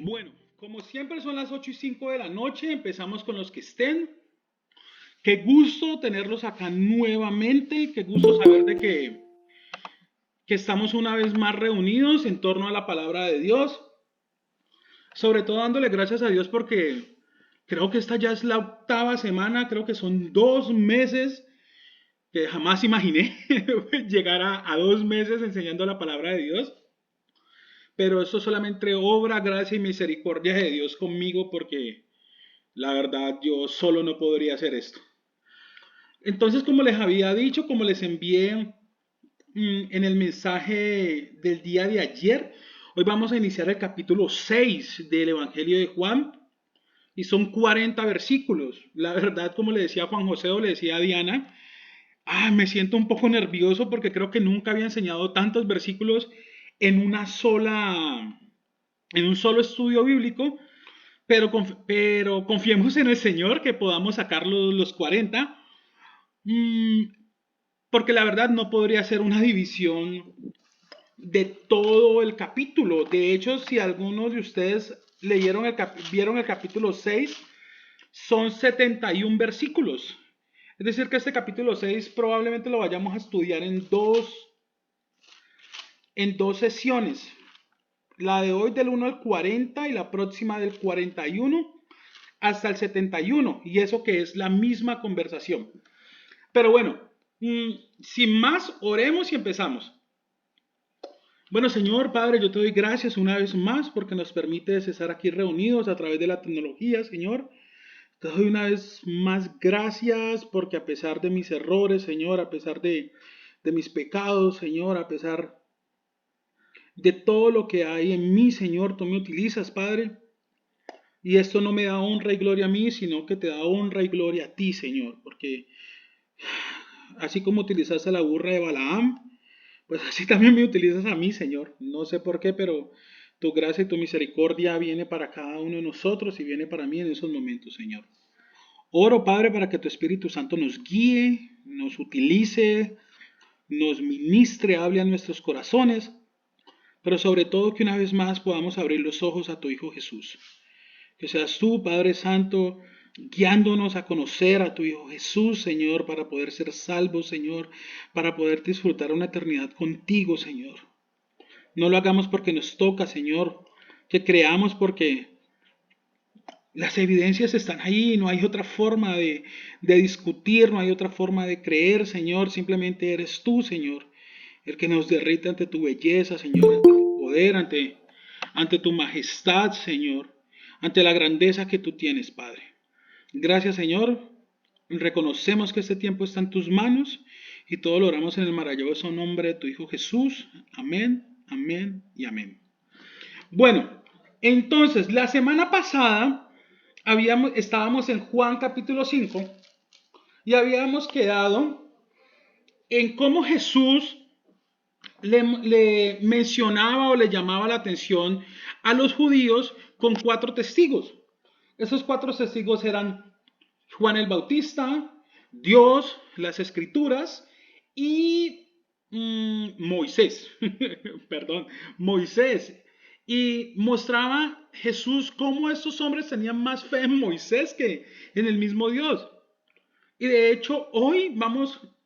Bueno, como siempre son las 8:05 de la noche, empezamos con los que estén. Qué gusto tenerlos acá nuevamente, qué gusto saber que estamos una vez más reunidos en torno a la palabra de Dios. Sobre todo dándole gracias a Dios porque creo que esta ya es la octava semana, creo que son 2 meses que jamás imaginé llegar a 2 meses enseñando la palabra de Dios. Pero esto solamente obra, gracia y misericordia de Dios conmigo porque la verdad yo solo no podría hacer esto. Entonces, como les había dicho, como les envié en el mensaje del día de ayer, hoy vamos a iniciar el capítulo 6 del Evangelio de Juan y son 40 versículos. La verdad, como le decía Juan José o le decía a Diana, me siento un poco nervioso porque creo que nunca había enseñado tantos versículos en en un solo estudio bíblico, pero confiemos en el Señor que podamos sacar los 40. Mm, Porque la verdad no podría ser una división de todo el capítulo. De hecho, si algunos de ustedes vieron el capítulo 6, son 71 versículos. Es decir, que este capítulo 6 probablemente lo vayamos a estudiar en dos sesiones. La de hoy del 1 al 40 y la próxima del 41 hasta el 71. Y eso que es la misma conversación. Pero bueno, sin más, oremos y empezamos. Bueno, Señor Padre, yo te doy gracias una vez más porque nos permites estar aquí reunidos a través de la tecnología, Señor. Te doy una vez más gracias porque a pesar de mis errores, Señor, a pesar de mis pecados, Señor, a pesar de todo lo que hay en mí, Señor, tú me utilizas, Padre. Y esto no me da honra y gloria a mí, sino que te da honra y gloria a ti, Señor, porque así como utilizaste a la burra de Balaam, pues así también me utilizas a mí, Señor. No sé por qué, pero tu gracia y tu misericordia viene para cada uno de nosotros y viene para mí en esos momentos, Señor. Oro, Padre, para que tu Espíritu Santo nos guíe, nos utilice, nos ministre, hable a nuestros corazones, pero sobre todo que una vez más podamos abrir los ojos a tu Hijo Jesús. Que seas tú, Padre Santo, guiándonos a conocer a tu Hijo Jesús, Señor, para poder ser salvos, Señor, para poder disfrutar una eternidad contigo, Señor. No lo hagamos porque nos toca, Señor, que creamos porque las evidencias están ahí, no hay otra forma de discutir, no hay otra forma de creer, Señor, simplemente eres tú, Señor, el que nos derrite ante tu belleza, Señor, ante tu poder, ante tu majestad, Señor, ante la grandeza que tú tienes, Padre. Gracias, Señor. Reconocemos que este tiempo está en tus manos y todo lo oramos en el maravilloso nombre de tu Hijo Jesús. Amén, amén y amén. Bueno, entonces la semana pasada estábamos en Juan capítulo 5 y habíamos quedado en cómo Jesús le mencionaba o le llamaba la atención a los judíos con 4 testigos. Esos 4 testigos eran Juan el Bautista, Dios, las Escrituras y Moisés. Perdón, Moisés. Y mostraba Jesús cómo estos hombres tenían más fe en Moisés que en el mismo Dios. Y de hecho,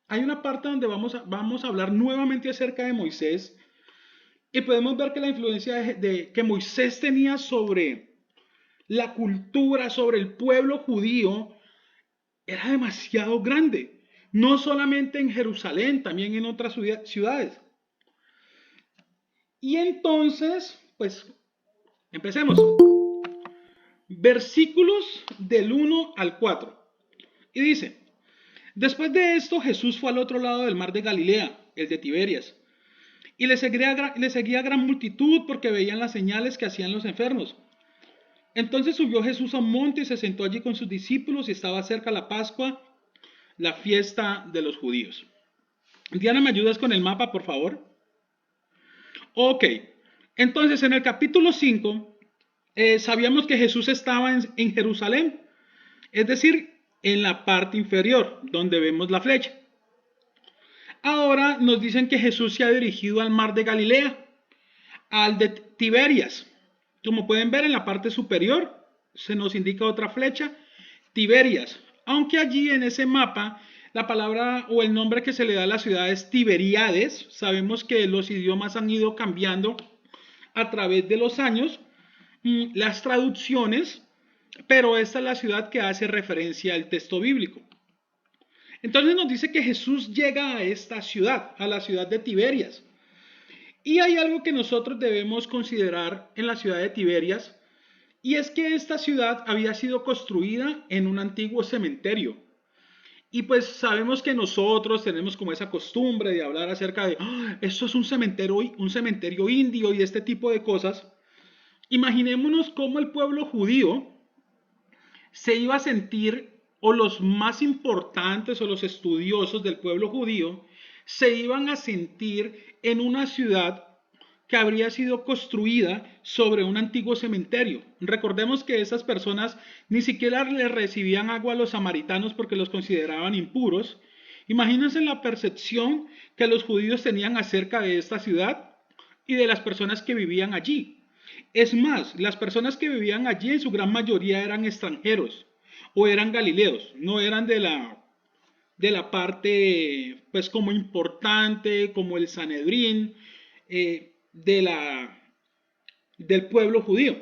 hay una parte donde vamos a hablar nuevamente acerca de Moisés. Y podemos ver que la influencia que Moisés tenía sobre la cultura, sobre el pueblo judío, era demasiado grande. No solamente en Jerusalén, también en otras ciudades. Y entonces, pues, empecemos. Versículos del 1 al 4. Y dice, después de esto Jesús fue al otro lado del mar de Galilea, el de Tiberias. Y le seguía gran multitud porque veían las señales que hacían los enfermos. Entonces subió Jesús a un monte y se sentó allí con sus discípulos y estaba cerca la Pascua, la fiesta de los judíos. Diana, ¿me ayudas con el mapa, por favor? Ok, entonces en el capítulo 5 sabíamos que Jesús estaba en Jerusalén, es decir, en la parte inferior, donde vemos la flecha. Ahora nos dicen que Jesús se ha dirigido al mar de Galilea, al de Tiberias. Como pueden ver en la parte superior, se nos indica otra flecha, Tiberias. Aunque allí en ese mapa, la palabra o el nombre que se le da a la ciudad es Tiberíades. Sabemos que los idiomas han ido cambiando a través de los años, las traducciones, pero esta es la ciudad que hace referencia al texto bíblico. Entonces nos dice que Jesús llega a esta ciudad, a la ciudad de Tiberias. Y hay algo que nosotros debemos considerar en la ciudad de Tiberias, y es que esta ciudad había sido construida en un antiguo cementerio. Y pues sabemos que nosotros tenemos como esa costumbre de hablar acerca de, esto es un cementerio indio y este tipo de cosas. Imaginémonos cómo el pueblo judío se iba a sentir, o los más importantes o los estudiosos del pueblo judío, se iban a sentir en una ciudad que habría sido construida sobre un antiguo cementerio. Recordemos que esas personas ni siquiera le recibían agua a los samaritanos porque los consideraban impuros. Imagínense la percepción que los judíos tenían acerca de esta ciudad y de las personas que vivían allí. Es más, las personas que vivían allí en su gran mayoría eran extranjeros o eran galileos, no eran de la parte pues como importante, como el Sanedrín, del pueblo judío.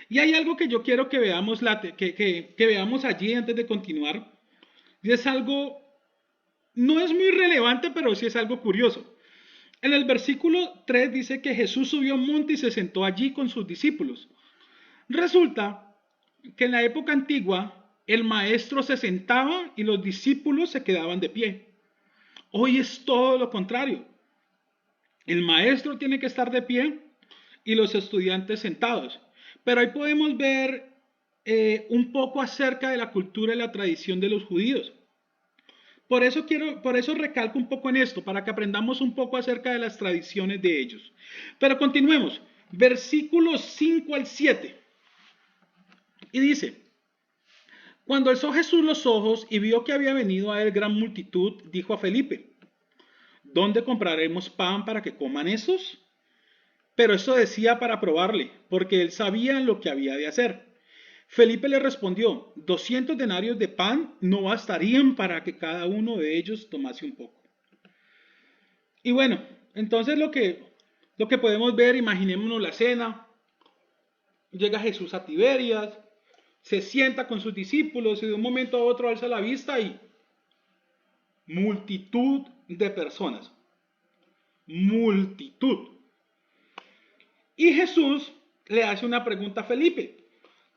Y hay algo que yo quiero que veamos, que veamos allí antes de continuar, y es algo, no es muy relevante, pero sí es algo curioso. En el versículo 3 dice que Jesús subió a un monte y se sentó allí con sus discípulos. Resulta que en la época antigua el maestro se sentaba y los discípulos se quedaban de pie. Hoy es todo lo contrario. El maestro tiene que estar de pie y los estudiantes sentados. Pero ahí podemos ver un poco acerca de la cultura y la tradición de los judíos. Por eso recalco un poco en esto, para que aprendamos un poco acerca de las tradiciones de ellos. Pero continuemos, versículos 5 al 7. Y dice, cuando alzó Jesús los ojos y vio que había venido a él gran multitud, dijo a Felipe, ¿dónde compraremos pan para que coman esos? Pero esto decía para probarle, porque él sabía lo que había de hacer. Felipe le respondió, 200 denarios de pan no bastarían para que cada uno de ellos tomase un poco. Y bueno, entonces lo que podemos ver, imaginémonos la cena, llega Jesús a Tiberias, se sienta con sus discípulos y de un momento a otro alza la vista y multitud de personas, multitud. Y Jesús le hace una pregunta a Felipe.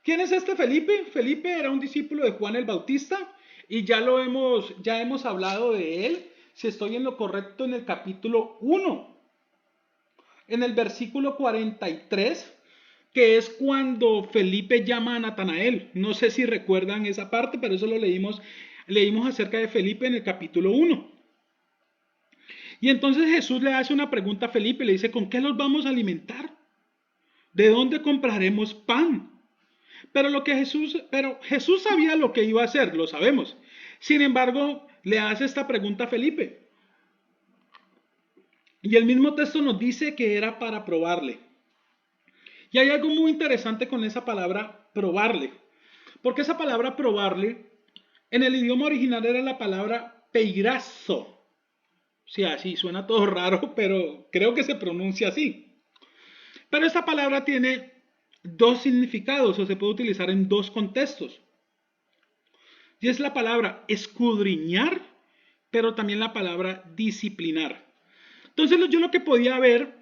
¿Quién es este Felipe? Felipe era un discípulo de Juan el Bautista y ya hemos hablado de él, si estoy en lo correcto, en el capítulo 1, en el versículo 43, que es cuando Felipe llama a Natanael. No sé si recuerdan esa parte, pero eso lo leímos acerca de Felipe en el capítulo 1. Y entonces Jesús le hace una pregunta a Felipe, le dice, ¿con qué los vamos a alimentar? ¿De dónde compraremos pan? Pero Jesús sabía lo que iba a hacer, lo sabemos. Sin embargo, le hace esta pregunta a Felipe. Y el mismo texto nos dice que era para probarle. Y hay algo muy interesante con esa palabra probarle. Porque esa palabra probarle, en el idioma original era la palabra peirazo. O sea, sí, suena todo raro, pero creo que se pronuncia así. Pero esta palabra tiene dos significados o se puede utilizar en dos contextos. Y es la palabra escudriñar, pero también la palabra disciplinar. Entonces yo lo que podía ver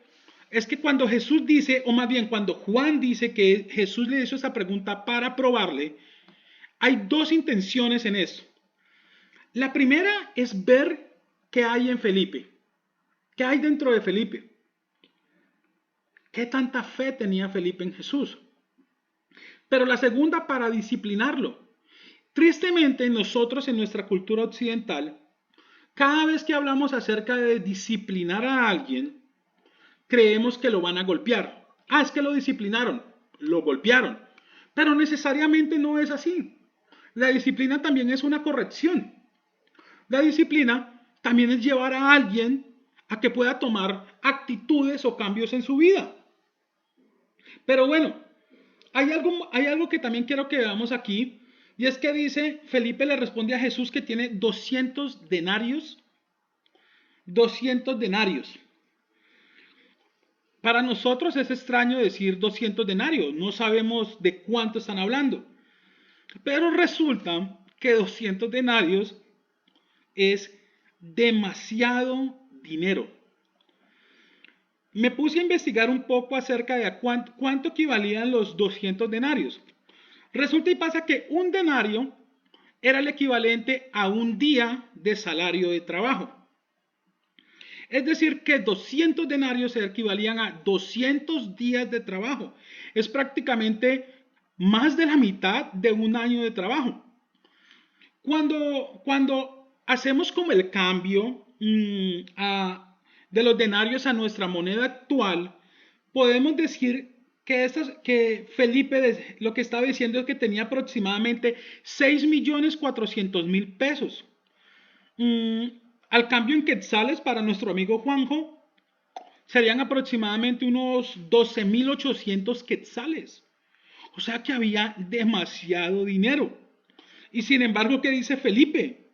es que cuando Jesús dice, o más bien cuando Juan dice que Jesús le hizo esa pregunta para probarle, hay dos intenciones en esto. La primera es ver qué hay en Felipe, qué hay dentro de Felipe, qué tanta fe tenía Felipe en Jesús. Pero la segunda para disciplinarlo. Tristemente nosotros en nuestra cultura occidental, cada vez que hablamos acerca de disciplinar a alguien, creemos que lo van a golpear. Ah, es que lo disciplinaron, lo golpearon. Pero necesariamente no es así. La disciplina también es una corrección. La disciplina también es llevar a alguien a que pueda tomar actitudes o cambios en su vida. Pero bueno, hay algo que también quiero que veamos aquí, y es que dice, Felipe le responde a Jesús que tiene 200 denarios. 200 denarios. Para nosotros es extraño decir 200 denarios, no sabemos de cuánto están hablando. Pero resulta que 200 denarios es demasiado dinero. Me puse a investigar un poco acerca de cuánto equivalían los 200 denarios. Resulta y pasa que un denario era el equivalente a un día de salario de trabajo. Es decir, que 200 denarios se equivalían a 200 días de trabajo. Es prácticamente más de la mitad de un año de trabajo. Cuando hacemos como el cambio de los denarios a nuestra moneda actual, podemos decir que Felipe lo que estaba diciendo es que tenía aproximadamente 6.400.000 pesos. Mm, Al cambio en quetzales para nuestro amigo Juanjo serían aproximadamente unos 12.800 quetzales. O sea que había demasiado dinero. Y sin embargo, ¿qué dice Felipe?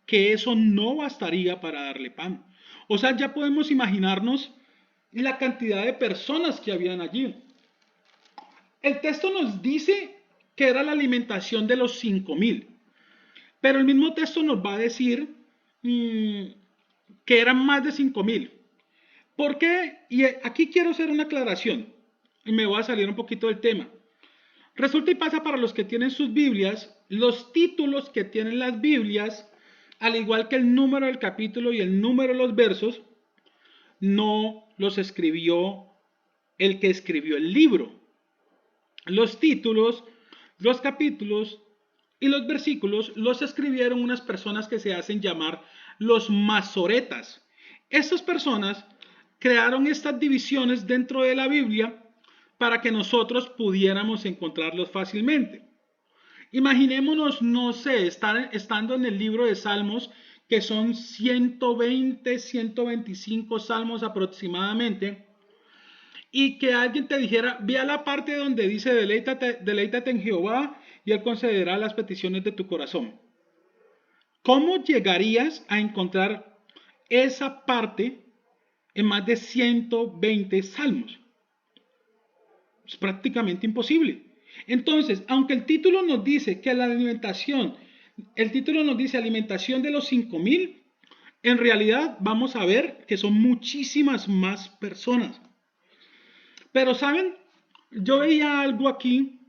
Que eso no bastaría para darle pan. O sea, ya podemos imaginarnos la cantidad de personas que habían allí. El texto nos dice que era la alimentación de los 5.000, pero el mismo texto nos va a decir mmm, que eran más de 5.000. ¿Por qué? Y aquí quiero hacer una aclaración y me voy a salir un poquito del tema. Resulta y pasa para los que tienen sus Biblias, los títulos que tienen las Biblias, al igual que el número del capítulo y el número de los versos, no los escribió el que escribió el libro. Los títulos, los capítulos y los versículos los escribieron unas personas que se hacen llamar los masoretas. Estas personas crearon estas divisiones dentro de la Biblia para que nosotros pudiéramos encontrarlos fácilmente. Imaginémonos, no sé, estando en el libro de Salmos, que son 120, 125 salmos aproximadamente, y que alguien te dijera, ve a la parte donde dice, deleítate en Jehová y Él concederá las peticiones de tu corazón. ¿Cómo llegarías a encontrar esa parte en más de 120 salmos? Es prácticamente imposible. Entonces, aunque el título nos dice que el título nos dice alimentación de los 5.000, en realidad vamos a ver que son muchísimas más personas. Pero, ¿saben? Yo veía algo aquí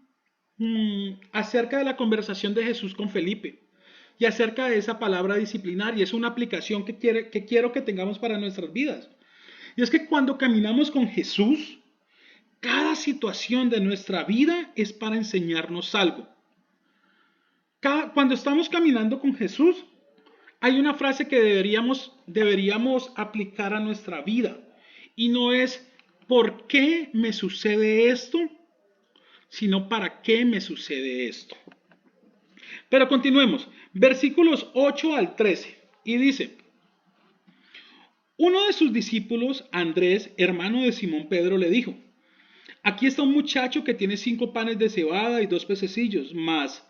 acerca de la conversación de Jesús con Felipe y acerca de esa palabra disciplinar, y es una aplicación que quiero que tengamos para nuestras vidas. Y es que cuando caminamos con Jesús, cada situación de nuestra vida es para enseñarnos algo. Cuando estamos caminando con Jesús, hay una frase que deberíamos aplicar a nuestra vida. Y no es ¿por qué me sucede esto? Sino ¿para qué me sucede esto? Pero continuemos. Versículos 8 al 13. Y dice, uno de sus discípulos, Andrés, hermano de Simón Pedro, le dijo, aquí está un muchacho que tiene 5 panes de cebada y 2 pececillos, mas,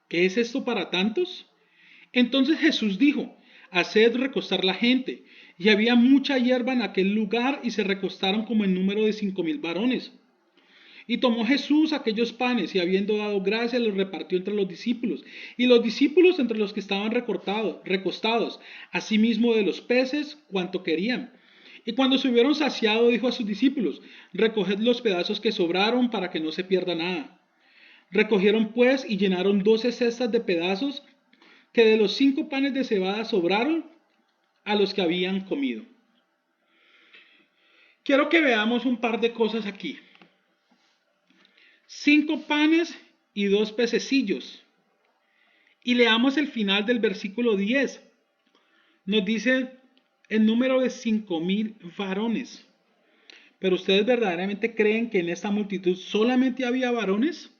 ¿qué es esto para tantos? Entonces Jesús dijo, haced recostar la gente. Y había mucha hierba en aquel lugar y se recostaron como en número de 5.000 varones. Y tomó Jesús aquellos panes y habiendo dado gracias los repartió entre los discípulos. Y los discípulos entre los que estaban recostados, asimismo de los peces, cuanto querían. Y cuando se hubieron saciado, dijo a sus discípulos, recoged los pedazos que sobraron para que no se pierda nada. Recogieron pues y llenaron 12 cestas de pedazos que de los 5 panes de cebada sobraron a los que habían comido. Quiero que veamos un par de cosas aquí. 5 panes y 2 pececillos. Y leamos el final del versículo 10. Nos dice el número de 5.000 varones. ¿Pero ustedes verdaderamente creen que en esta multitud solamente había varones?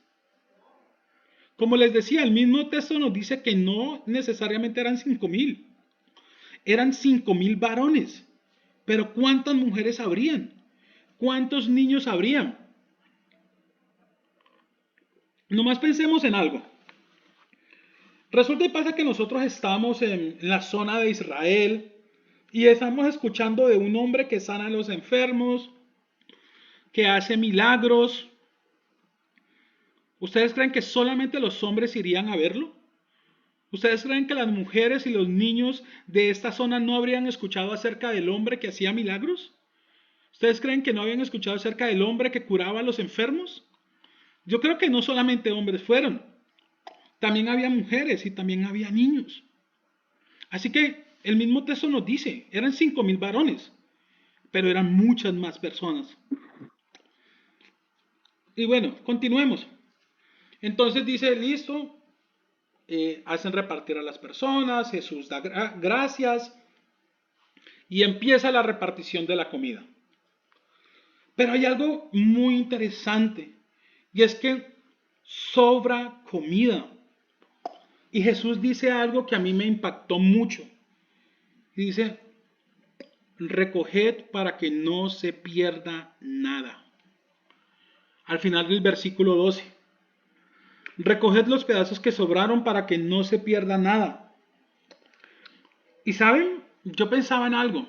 Como les decía, el mismo texto nos dice que no necesariamente eran 5.000. Eran 5.000 varones. Pero ¿cuántas mujeres habrían? ¿Cuántos niños habrían? Nomás pensemos en algo. Resulta y pasa que nosotros estamos en la zona de Israel y estamos escuchando de un hombre que sana a los enfermos, que hace milagros. ¿Ustedes creen que solamente los hombres irían a verlo? ¿Ustedes creen que las mujeres y los niños de esta zona no habrían escuchado acerca del hombre que hacía milagros? ¿Ustedes creen que no habían escuchado acerca del hombre que curaba a los enfermos? Yo creo que no solamente hombres fueron, también había mujeres y también había niños. Así que el mismo texto nos dice, eran 5,000 varones, pero eran muchas más personas. Y bueno, continuemos. Entonces dice, listo, hacen repartir a las personas, Jesús da gracias y empieza la repartición de la comida. Pero hay algo muy interesante y es que sobra comida. Y Jesús dice algo que a mí me impactó mucho. Y dice, recoged para que no se pierda nada. Al final del versículo 12. Recoged los pedazos que sobraron para que no se pierda nada. Y saben, yo pensaba en algo.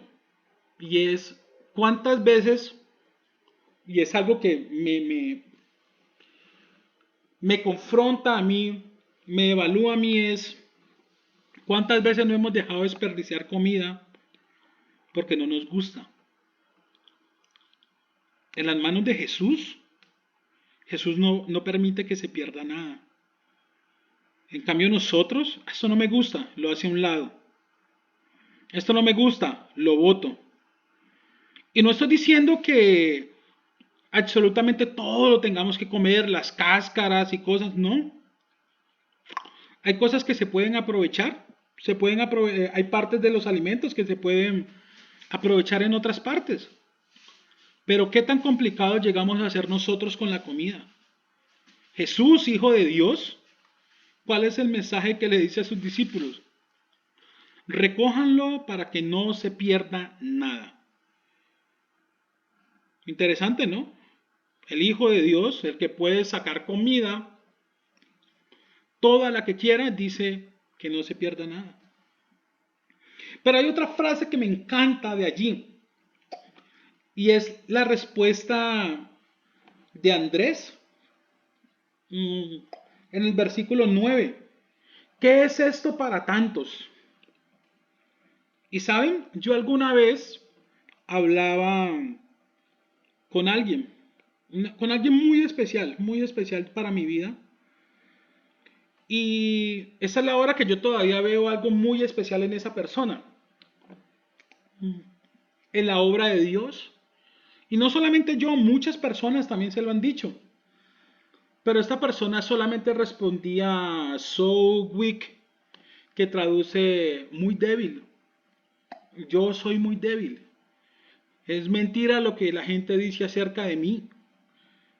Y es cuántas veces, y es algo que me confronta a mí, me evalúa a mí, es cuántas veces no hemos dejado desperdiciar comida porque no nos gusta. En las manos de Jesús, Jesús no permite que se pierda nada. En cambio nosotros, esto no me gusta, lo hace a un lado. Esto no me gusta, lo voto. Y no estoy diciendo que absolutamente todo lo tengamos que comer, las cáscaras y cosas, no. Hay cosas que se pueden aprovechar, hay partes de los alimentos que se pueden aprovechar en otras partes. Pero ¿qué tan complicado llegamos a hacer nosotros con la comida? Jesús, Hijo de Dios, ¿cuál es el mensaje que le dice a sus discípulos? Recójanlo para que no se pierda nada. Interesante, ¿no? El Hijo de Dios, el que puede sacar comida, toda la que quiera, dice que no se pierda nada. Pero hay otra frase que me encanta de allí, y es la respuesta de Andrés en el versículo 9. ¿Qué es esto para tantos? Y saben, yo alguna vez hablaba con alguien muy especial para mi vida. Y esa es la hora que yo todavía veo algo muy especial en esa persona, en la obra de Dios. Y no solamente yo, muchas personas también se lo han dicho. Pero esta persona solamente respondía so weak, que traduce muy débil. Yo soy muy débil. Es mentira lo que la gente dice acerca de mí.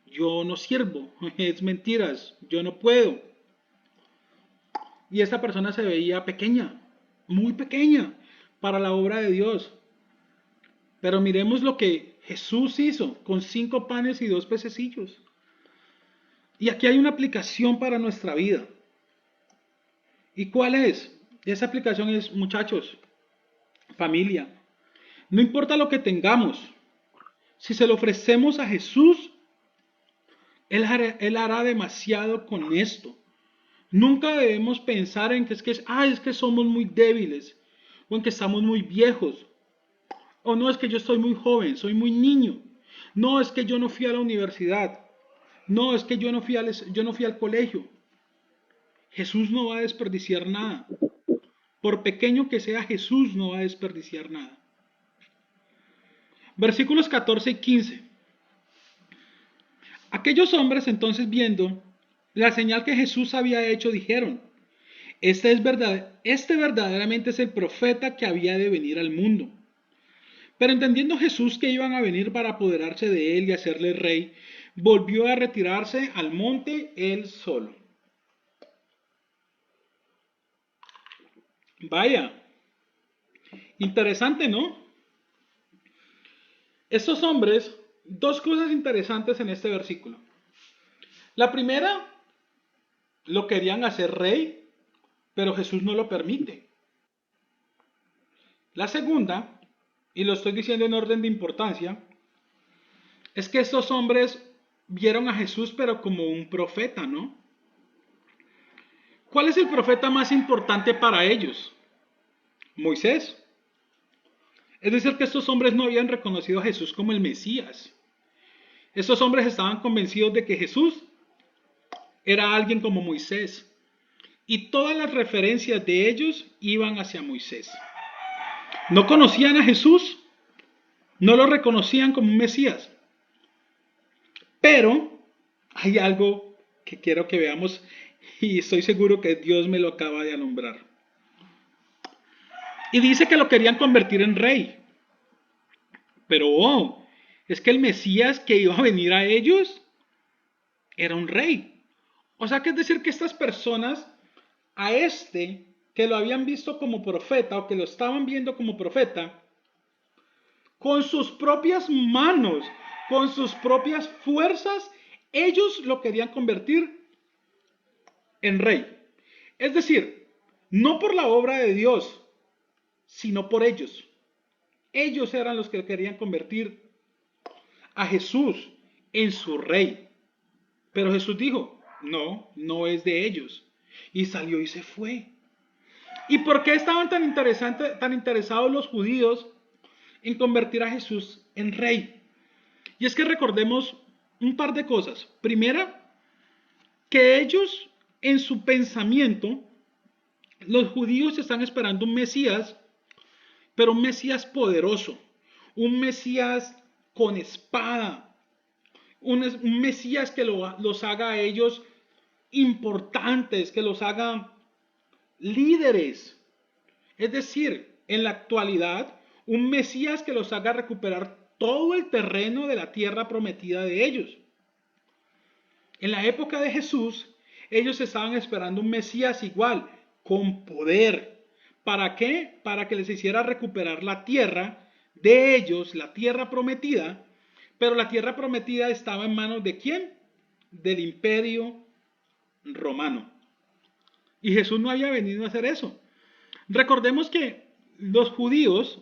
Yo no sirvo. Es mentiras. Yo no puedo. Y esta persona se veía pequeña, muy pequeña para la obra de Dios. Pero miremos lo que Jesús hizo con 5 panes y 2 pececillos. Y aquí hay una aplicación para nuestra vida. ¿Y cuál es? Esa aplicación es, muchachos, familia. No importa lo que tengamos, si se lo ofrecemos a Jesús, Él hará demasiado con esto. Nunca debemos pensar en que es que somos muy débiles, o en que estamos muy viejos, o no es que yo estoy muy joven, soy muy niño. No es que yo no fui a la universidad. No es que yo no fui al colegio. Jesús no va a desperdiciar nada. Por pequeño que sea, Jesús no va a desperdiciar nada. Versículos 14 y 15. Aquellos hombres entonces viendo la señal que Jesús había hecho dijeron, este es verdad, este verdaderamente es el profeta que había de venir al mundo. Pero entendiendo Jesús que iban a venir para apoderarse de él y hacerle rey, volvió a retirarse al monte él solo. Vaya, interesante, ¿no? Estos hombres, dos cosas interesantes en este versículo. La primera, lo querían hacer rey, pero Jesús no lo permite. La segunda, y lo estoy diciendo en orden de importancia, es que estos hombres vieron a Jesús pero como un profeta, ¿no? ¿Cuál es el profeta más importante para ellos? Moisés. Es decir, que estos hombres no habían reconocido a Jesús como el Mesías. Estos hombres estaban convencidos de que Jesús era alguien como Moisés. Y todas las referencias de ellos iban hacia Moisés. No conocían a Jesús, no lo reconocían como un Mesías. Pero hay algo que quiero que veamos y estoy seguro que Dios me lo acaba de alumbrar. Y dice que lo querían convertir en rey. Pero es que el Mesías que iba a venir a ellos era un rey. O sea que es decir que estas personas, a este que lo habían visto como profeta o que lo estaban viendo como profeta, con sus propias manos, con sus propias fuerzas, ellos lo querían convertir en rey. Es decir, no por la obra de Dios, sino por ellos. Ellos eran los que querían convertir a Jesús en su rey. Pero Jesús dijo, no, no es de ellos. Y salió y se fue. ¿Y por qué estaban tan interesados los judíos en convertir a Jesús en rey? Y es que recordemos un par de cosas. Primera, que ellos en su pensamiento, los judíos están esperando un Mesías, pero un Mesías poderoso, un Mesías con espada, un Mesías que los haga a ellos importantes, que los haga líderes. Es decir, en la actualidad, un Mesías que los haga recuperar todo el terreno de la tierra prometida de ellos. En la época de Jesús, ellos estaban esperando un Mesías igual, con poder. ¿Para qué? Para que les hiciera recuperar la tierra de ellos, la tierra prometida. Pero la tierra prometida estaba en manos de ¿quién? Del imperio romano. Y Jesús no había venido a hacer eso. Recordemos que los judíos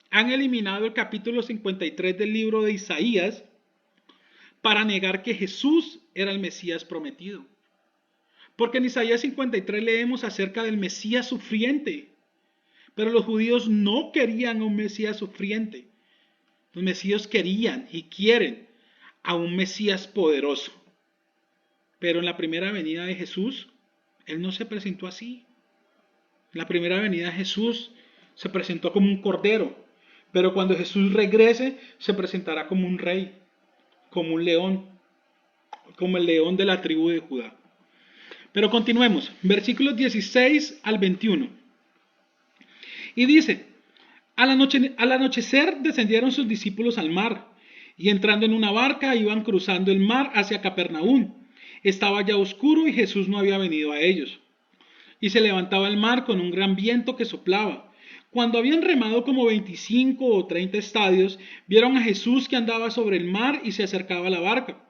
han eliminado el capítulo 53 del libro de Isaías para negar que Jesús era el Mesías prometido. Porque en Isaías 53 leemos acerca del Mesías sufriente. Pero los judíos no querían a un Mesías sufriente. Los mesías querían y quieren a un Mesías poderoso. Pero en la primera venida de Jesús, Él no se presentó así. En la primera venida de Jesús se presentó como un cordero. Pero cuando Jesús regrese, se presentará como un rey, como un león, como el león de la tribu de Judá. Pero continuemos, versículos 16 al 21. Y dice, al anochecer descendieron sus discípulos al mar, y entrando en una barca iban cruzando el mar hacia Capernaum. Estaba ya oscuro y Jesús no había venido a ellos. Y se levantaba el mar con un gran viento que soplaba. Cuando habían remado como 25 o 30 estadios, vieron a Jesús que andaba sobre el mar y se acercaba a la barca,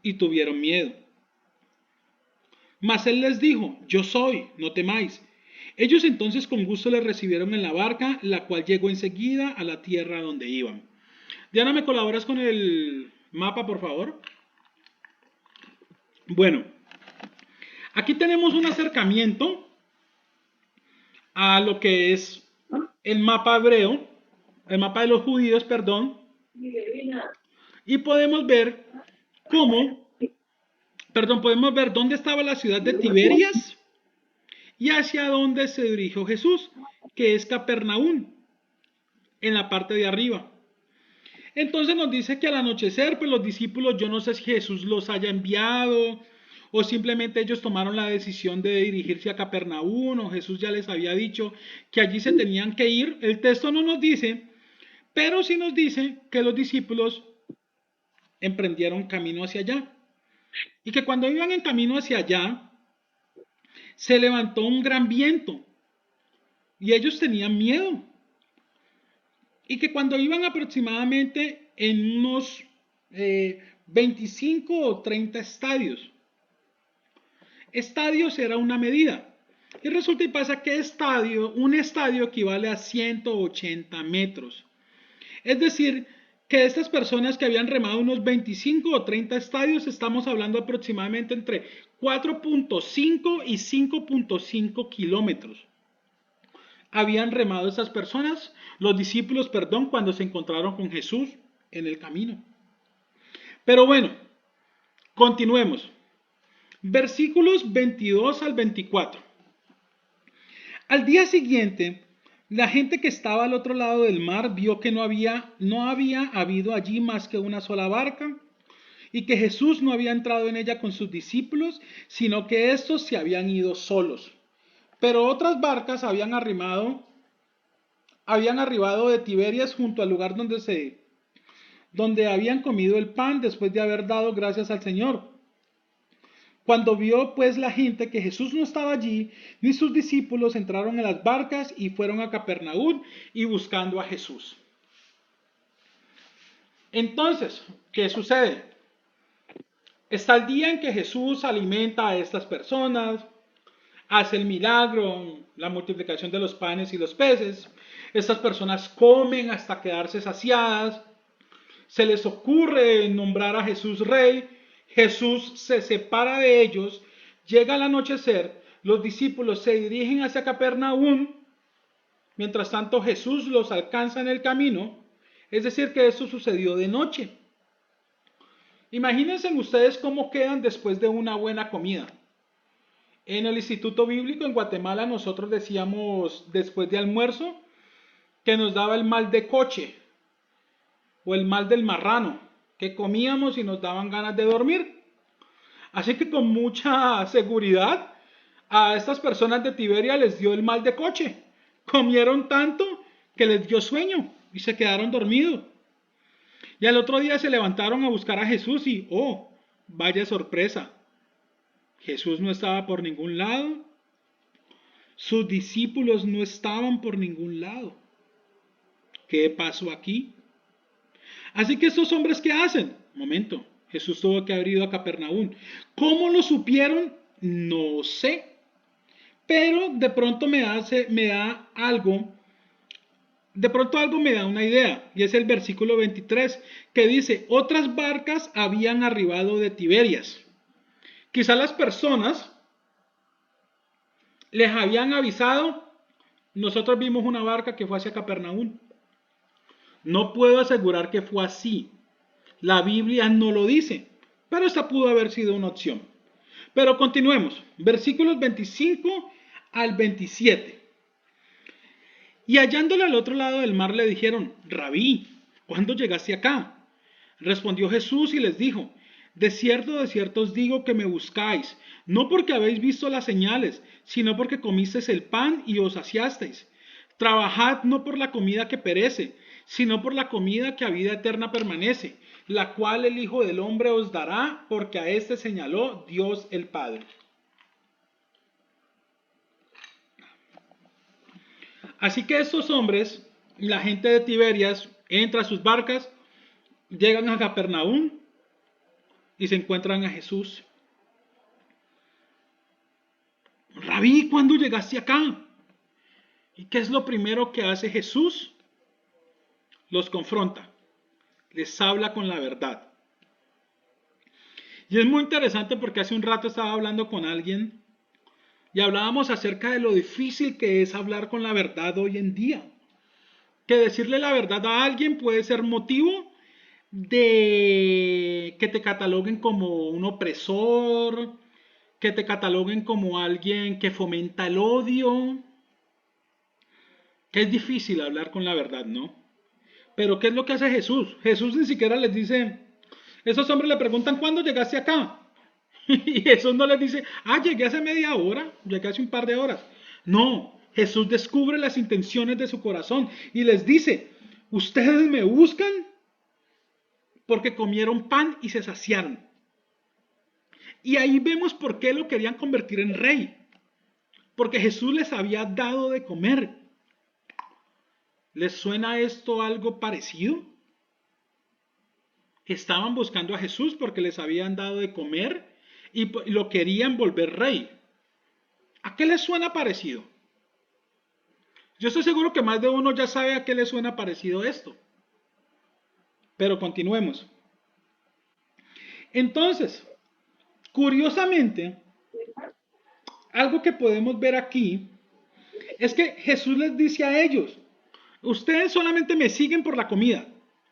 y tuvieron miedo. Mas él les dijo, yo soy, no temáis. Ellos entonces con gusto le recibieron en la barca, la cual llegó enseguida a la tierra donde iban. Diana, ¿me colaboras con el mapa, por favor? Bueno, aquí tenemos un acercamiento a lo que es el mapa hebreo, el mapa de los judíos, perdón, y podemos ver cómo, podemos ver dónde estaba la ciudad de Tiberias y hacia dónde se dirigió Jesús, que es Capernaum, en la parte de arriba. Entonces nos dice que al anochecer, pues los discípulos, yo no sé si Jesús los haya enviado o simplemente ellos tomaron la decisión de dirigirse a Capernaum o Jesús ya les había dicho que allí se tenían que ir. El texto no nos dice, pero sí nos dice que los discípulos emprendieron camino hacia allá. Y que cuando iban en camino hacia allá, se levantó un gran viento y ellos tenían miedo. Y que cuando iban aproximadamente en unos 25 o 30 estadios, Estadios era una medida. Y resulta y pasa que un estadio equivale a 180 metros. Es decir, que estas personas que habían remado unos 25 o 30 estadios, estamos hablando aproximadamente entre 4.5 y 5.5 kilómetros. Habían remado estas personas, los discípulos, perdón, cuando se encontraron con Jesús en el camino. Pero bueno, continuemos. Versículos 22 al 24. Al día siguiente, la gente que estaba al otro lado del mar vio que no había habido allí más que una sola barca y que Jesús no había entrado en ella con sus discípulos, sino que estos se habían ido solos. Pero otras barcas habían arribado de Tiberias junto al lugar donde habían comido el pan después de haber dado gracias al Señor. Cuando vio pues la gente que Jesús no estaba allí, ni sus discípulos, entraron en las barcas y fueron a Capernaum y buscando a Jesús. Entonces, ¿qué sucede? Está el día en que Jesús alimenta a estas personas, hace el milagro, la multiplicación de los panes y los peces. Estas personas comen hasta quedarse saciadas. Se les ocurre nombrar a Jesús rey. Jesús se separa de ellos. Llega el anochecer. Los discípulos se dirigen hacia Capernaum. Mientras tanto, Jesús los alcanza en el camino. Es decir, que esto sucedió de noche. Imagínense ustedes cómo quedan después de una buena comida. En el Instituto Bíblico en Guatemala nosotros decíamos después de almuerzo que nos daba el mal de coche o el mal del marrano, que comíamos y nos daban ganas de dormir. Así que con mucha seguridad a estas personas de Tiberia les dio el mal de coche. Comieron tanto que les dio sueño y se quedaron dormidos. Y al otro día se levantaron a buscar a Jesús y, oh, vaya sorpresa. Jesús no estaba por ningún lado. Sus discípulos no estaban por ningún lado. ¿Qué pasó aquí? Así que estos hombres, ¿qué hacen? Momento, Jesús tuvo que haber ido a Capernaum. ¿Cómo lo supieron? No sé. Pero de pronto algo me da una idea, y es el versículo 23, que dice, otras barcas habían arribado de Tiberias. Quizá las personas les habían avisado, nosotros vimos una barca que fue hacia Capernaum. No puedo asegurar que fue así. La Biblia no lo dice, pero esta pudo haber sido una opción. Pero continuemos. Versículos 25 al 27. Y hallándole al otro lado del mar le dijeron, Rabí, ¿cuándo llegaste acá? Respondió Jesús y les dijo, de cierto os digo que me buscáis, no porque habéis visto las señales, sino porque comisteis el pan y os saciasteis. Trabajad no por la comida que perece, sino por la comida que a vida eterna permanece, la cual el Hijo del Hombre os dará, porque a éste señaló Dios el Padre. Así que estos hombres, la gente de Tiberias, entra a sus barcas, llegan a Capernaum y se encuentran a Jesús. Rabí, ¿cuándo llegaste acá? ¿Y qué es lo primero que hace Jesús? Los confronta, les habla con la verdad. Y es muy interesante porque hace un rato estaba hablando con alguien y hablábamos acerca de lo difícil que es hablar con la verdad hoy en día. Que decirle la verdad a alguien puede ser motivo de que te cataloguen como un opresor, que te cataloguen como alguien que fomenta el odio. Que es difícil hablar con la verdad, ¿no? Pero ¿qué es lo que hace Jesús? Jesús ni siquiera les dice, esos hombres le preguntan, ¿cuándo llegaste acá? Y Jesús no les dice, llegué hace media hora, llegué hace un par de horas. No, Jesús descubre las intenciones de su corazón y les dice, ustedes me buscan porque comieron pan y se saciaron. Y ahí vemos por qué lo querían convertir en rey. Porque Jesús les había dado de comer. ¿Les suena esto algo parecido? Estaban buscando a Jesús porque les habían dado de comer y lo querían volver rey. ¿A qué les suena parecido? Yo estoy seguro que más de uno ya sabe a qué le suena parecido esto. Pero continuemos. Entonces, curiosamente, algo que podemos ver aquí es que Jesús les dice a ellos, ustedes solamente me siguen por la comida,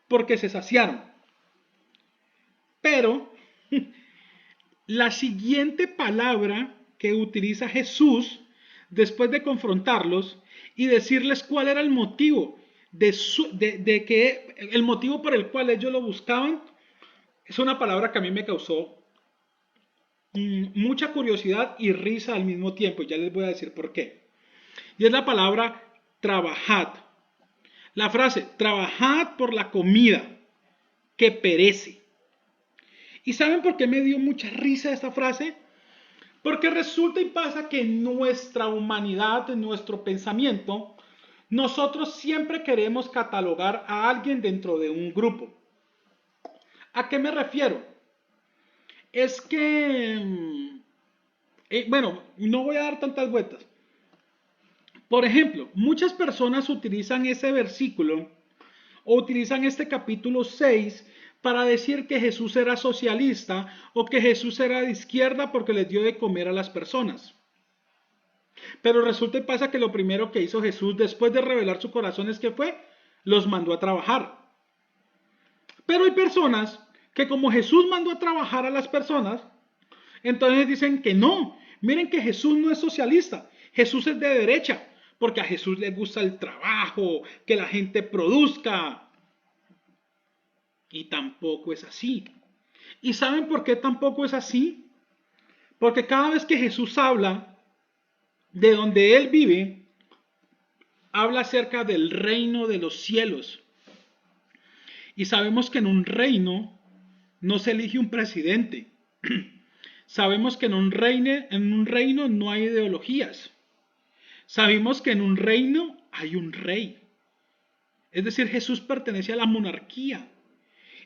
porque se saciaron. Pero la siguiente palabra que utiliza Jesús después de confrontarlos y decirles cuál era el motivo de que el motivo por el cual ellos lo buscaban, es una palabra que a mí me causó mucha curiosidad y risa al mismo tiempo. Ya les voy a decir por qué. Y es la palabra trabajad. La frase, trabajad por la comida que perece. ¿Y saben por qué me dio mucha risa esta frase? Porque resulta y pasa que en nuestra humanidad, en nuestro pensamiento, nosotros siempre queremos catalogar a alguien dentro de un grupo. ¿A qué me refiero? Es que, bueno, no voy a dar tantas vueltas. Por ejemplo, muchas personas utilizan ese versículo o utilizan este capítulo 6 para decir que Jesús era socialista o que Jesús era de izquierda porque les dio de comer a las personas. Pero resulta y pasa que lo primero que hizo Jesús después de revelar su corazón es que fue, los mandó a trabajar. Pero hay personas que como Jesús mandó a trabajar a las personas, entonces dicen que no. Miren que Jesús no es socialista, Jesús es de derecha, porque a Jesús le gusta el trabajo, que la gente produzca. Y tampoco es así. ¿Y saben por qué tampoco es así? Porque cada vez que Jesús habla de donde Él vive, habla acerca del reino de los cielos. Y sabemos que en un reino no se elige un presidente. Sabemos que en un reino no hay ideologías. Sabemos que en un reino hay un rey. Es decir, Jesús pertenece a la monarquía.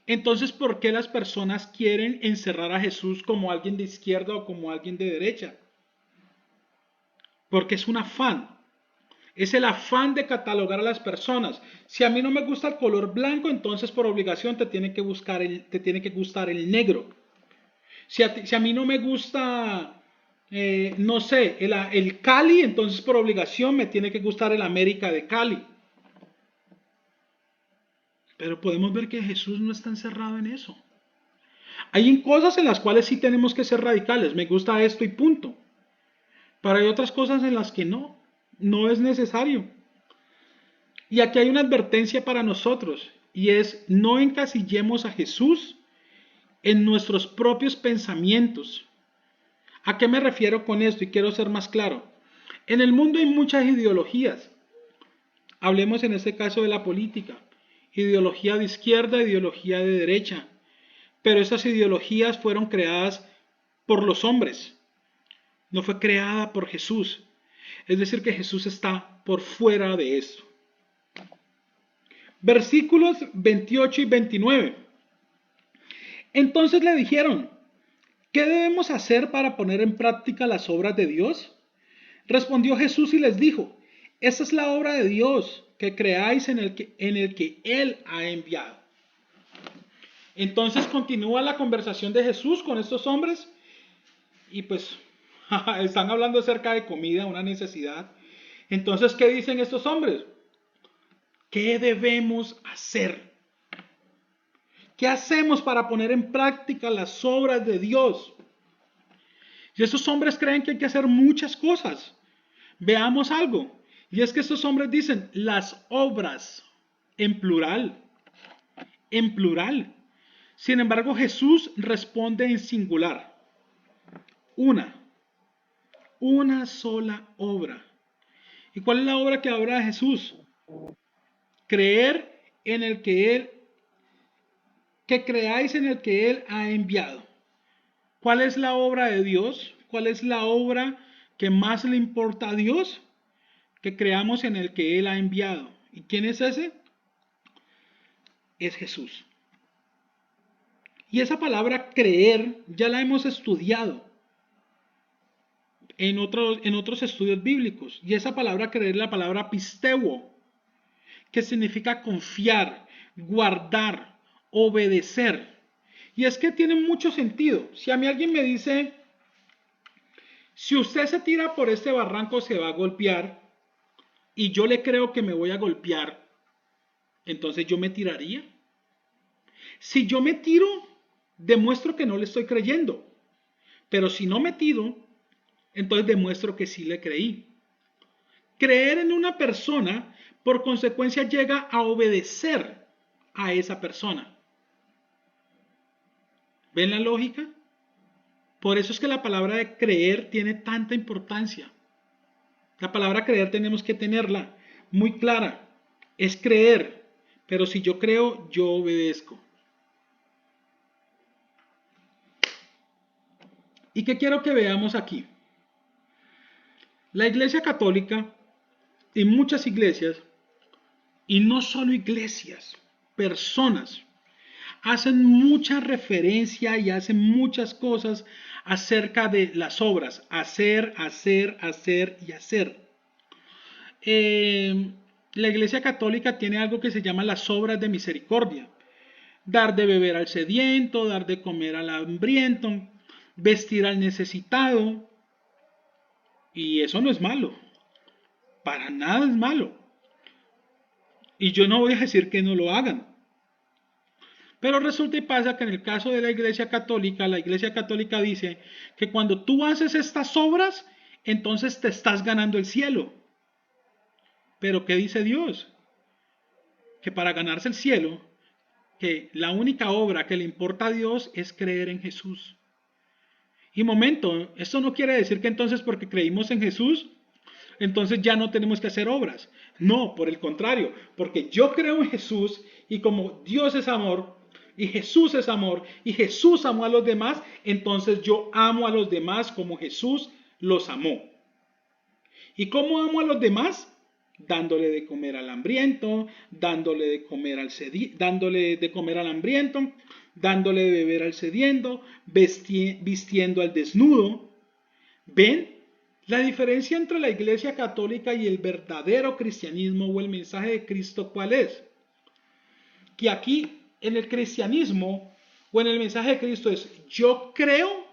Entonces, ¿por qué las personas quieren encerrar a Jesús como alguien de izquierda o como alguien de derecha? Porque es un afán. Es el afán de catalogar a las personas. Si a mí no me gusta el color blanco, entonces por obligación te tiene que gustar el negro. Si a mí no me gusta, no sé, el Cali, entonces por obligación me tiene que gustar el América de Cali. Pero podemos ver que Jesús no está encerrado en eso. Hay cosas en las cuales sí tenemos que ser radicales. Me gusta esto y punto. Pero hay otras cosas en las que no es necesario. Y aquí hay una advertencia para nosotros y es no encasillemos a Jesús en nuestros propios pensamientos. ¿A qué me refiero con esto? Y quiero ser más claro. En el mundo hay muchas ideologías. Hablemos en este caso de la política. Ideología de izquierda, ideología de derecha. Pero esas ideologías fueron creadas por los hombres. No fue creada por Jesús. Es decir, que Jesús está por fuera de eso. Versículos 28 y 29. Entonces le dijeron, ¿qué debemos hacer para poner en práctica las obras de Dios? Respondió Jesús y les dijo, esa es la obra de Dios, que creáis en el que Él ha enviado. Entonces continúa la conversación de Jesús con estos hombres y pues están hablando acerca de comida, una necesidad. Entonces, ¿qué dicen estos hombres? ¿Qué debemos hacer? ¿Qué hacemos para poner en práctica las obras de Dios? Y estos hombres creen que hay que hacer muchas cosas. Veamos algo. Y es que estos hombres dicen las obras en plural. En plural. Sin embargo, Jesús responde en singular. Una sola obra. ¿Y cuál es la obra que habla de Jesús? Creer en el que creáis en el que Él ha enviado. ¿Cuál es la obra de Dios? ¿Cuál es la obra que más le importa a Dios? Que creamos en el que Él ha enviado. ¿Y quién es ese? Es Jesús. Y esa palabra creer ya la hemos estudiado. en otros estudios bíblicos. Y esa palabra creer es la palabra pisteuo, que significa confiar, guardar, obedecer. Y es que tiene mucho sentido. Si a mí alguien me dice, si usted se tira por este barranco se va a golpear, y yo le creo que me voy a golpear, entonces yo me tiraría. Si yo me tiro, demuestro que no le estoy creyendo. Pero si no me tiro, entonces demuestro que sí le creí. Creer en una persona, por consecuencia, llega a obedecer a esa persona. ¿Ven la lógica? Por eso es que la palabra de creer tiene tanta importancia. La palabra creer tenemos que tenerla muy clara. Es creer, pero si yo creo, yo obedezco. ¿Y qué quiero que veamos aquí? La Iglesia Católica y muchas iglesias, y no solo iglesias, personas, hacen mucha referencia y hacen muchas cosas acerca de las obras. Hacer, hacer, hacer y hacer. La Iglesia Católica tiene algo que se llama las obras de misericordia. Dar de beber al sediento, dar de comer al hambriento, vestir al necesitado. Y eso no es malo. Para nada es malo. Y yo no voy a decir que no lo hagan. Pero resulta y pasa que en el caso de la Iglesia Católica dice que cuando tú haces estas obras, entonces te estás ganando el cielo. Pero ¿qué dice Dios? Que para ganarse el cielo, que la única obra que le importa a Dios es creer en Jesús. Y momento, esto no quiere decir que entonces porque creímos en Jesús, entonces ya no tenemos que hacer obras. No, por el contrario, porque yo creo en Jesús y como Dios es amor y Jesús es amor y Jesús amó a los demás, entonces yo amo a los demás como Jesús los amó. ¿Y cómo amo a los demás? Dándole de comer al hambriento, dándole de comer al hambriento, dándole de beber al sediento, vistiendo al desnudo. ¿Ven? La diferencia entre la Iglesia Católica y el verdadero cristianismo o el mensaje de Cristo, ¿cuál es? Que aquí en el cristianismo o en el mensaje de Cristo es yo creo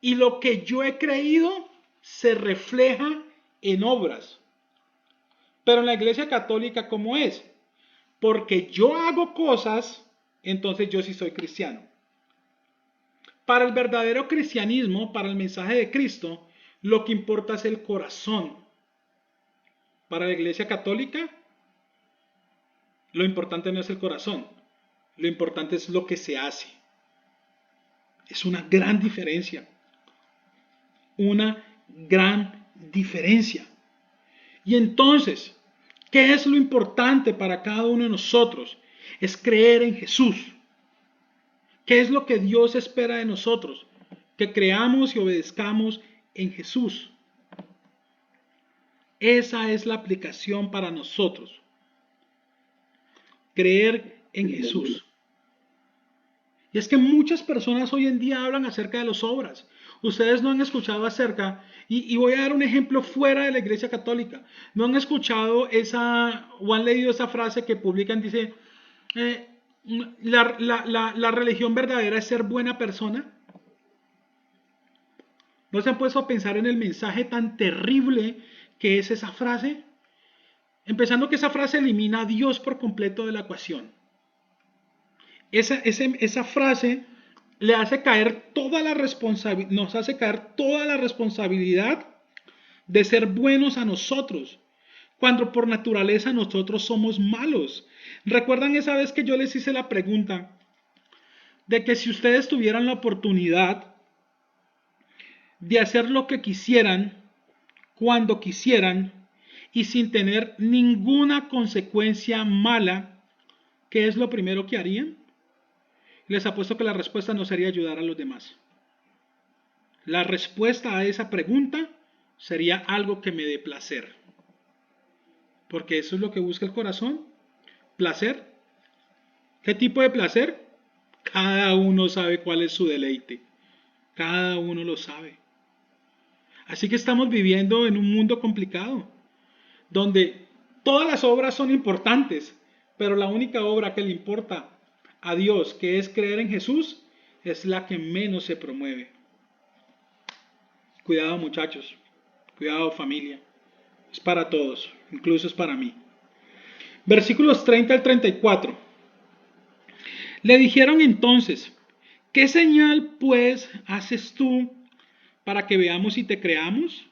y lo que yo he creído se refleja en obras. Pero en la Iglesia Católica, ¿cómo es? Porque yo hago cosas, entonces yo sí soy cristiano. Para el verdadero cristianismo, para el mensaje de Cristo, lo que importa es el corazón. Para la Iglesia Católica, lo importante no es el corazón, lo importante es lo que se hace. Es una gran diferencia. Una gran diferencia. Y entonces, ¿qué es lo importante para cada uno de nosotros? Es creer en Jesús. ¿Qué es lo que Dios espera de nosotros? Que creamos y obedezcamos en Jesús. Esa es la aplicación para nosotros. Creer en Jesús. Y es que muchas personas hoy en día hablan acerca de las obras. Ustedes no han escuchado acerca, y voy a dar un ejemplo fuera de la Iglesia Católica. No han escuchado esa, o han leído esa frase que publican, dice, eh, la religión verdadera es ser buena persona. ¿No se han puesto a pensar en el mensaje tan terrible que es esa frase? Empezando que esa frase elimina a Dios por completo de la ecuación. Esa frase le hace caer toda la responsabilidad, nos hace caer toda la responsabilidad de ser buenos a nosotros, cuando por naturaleza nosotros somos malos. ¿Recuerdan esa vez que yo les hice la pregunta de que si ustedes tuvieran la oportunidad de hacer lo que quisieran, cuando quisieran y sin tener ninguna consecuencia mala, ¿qué es lo primero que harían? Les apuesto que la respuesta no sería ayudar a los demás. La respuesta a esa pregunta sería algo que me dé placer. Porque eso es lo que busca el corazón. Placer. ¿Qué tipo de placer? Cada uno sabe cuál es su deleite. Cada uno lo sabe. Así que estamos viviendo en un mundo complicado, donde todas las obras son importantes, pero la única obra que le importa a Dios, que es creer en Jesús, es la que menos se promueve. Cuidado muchachos, cuidado familia, es para todos, incluso es para mí. Versículos 30 al 34. Le dijeron entonces, ¿qué señal pues haces tú para que veamos y te creamos?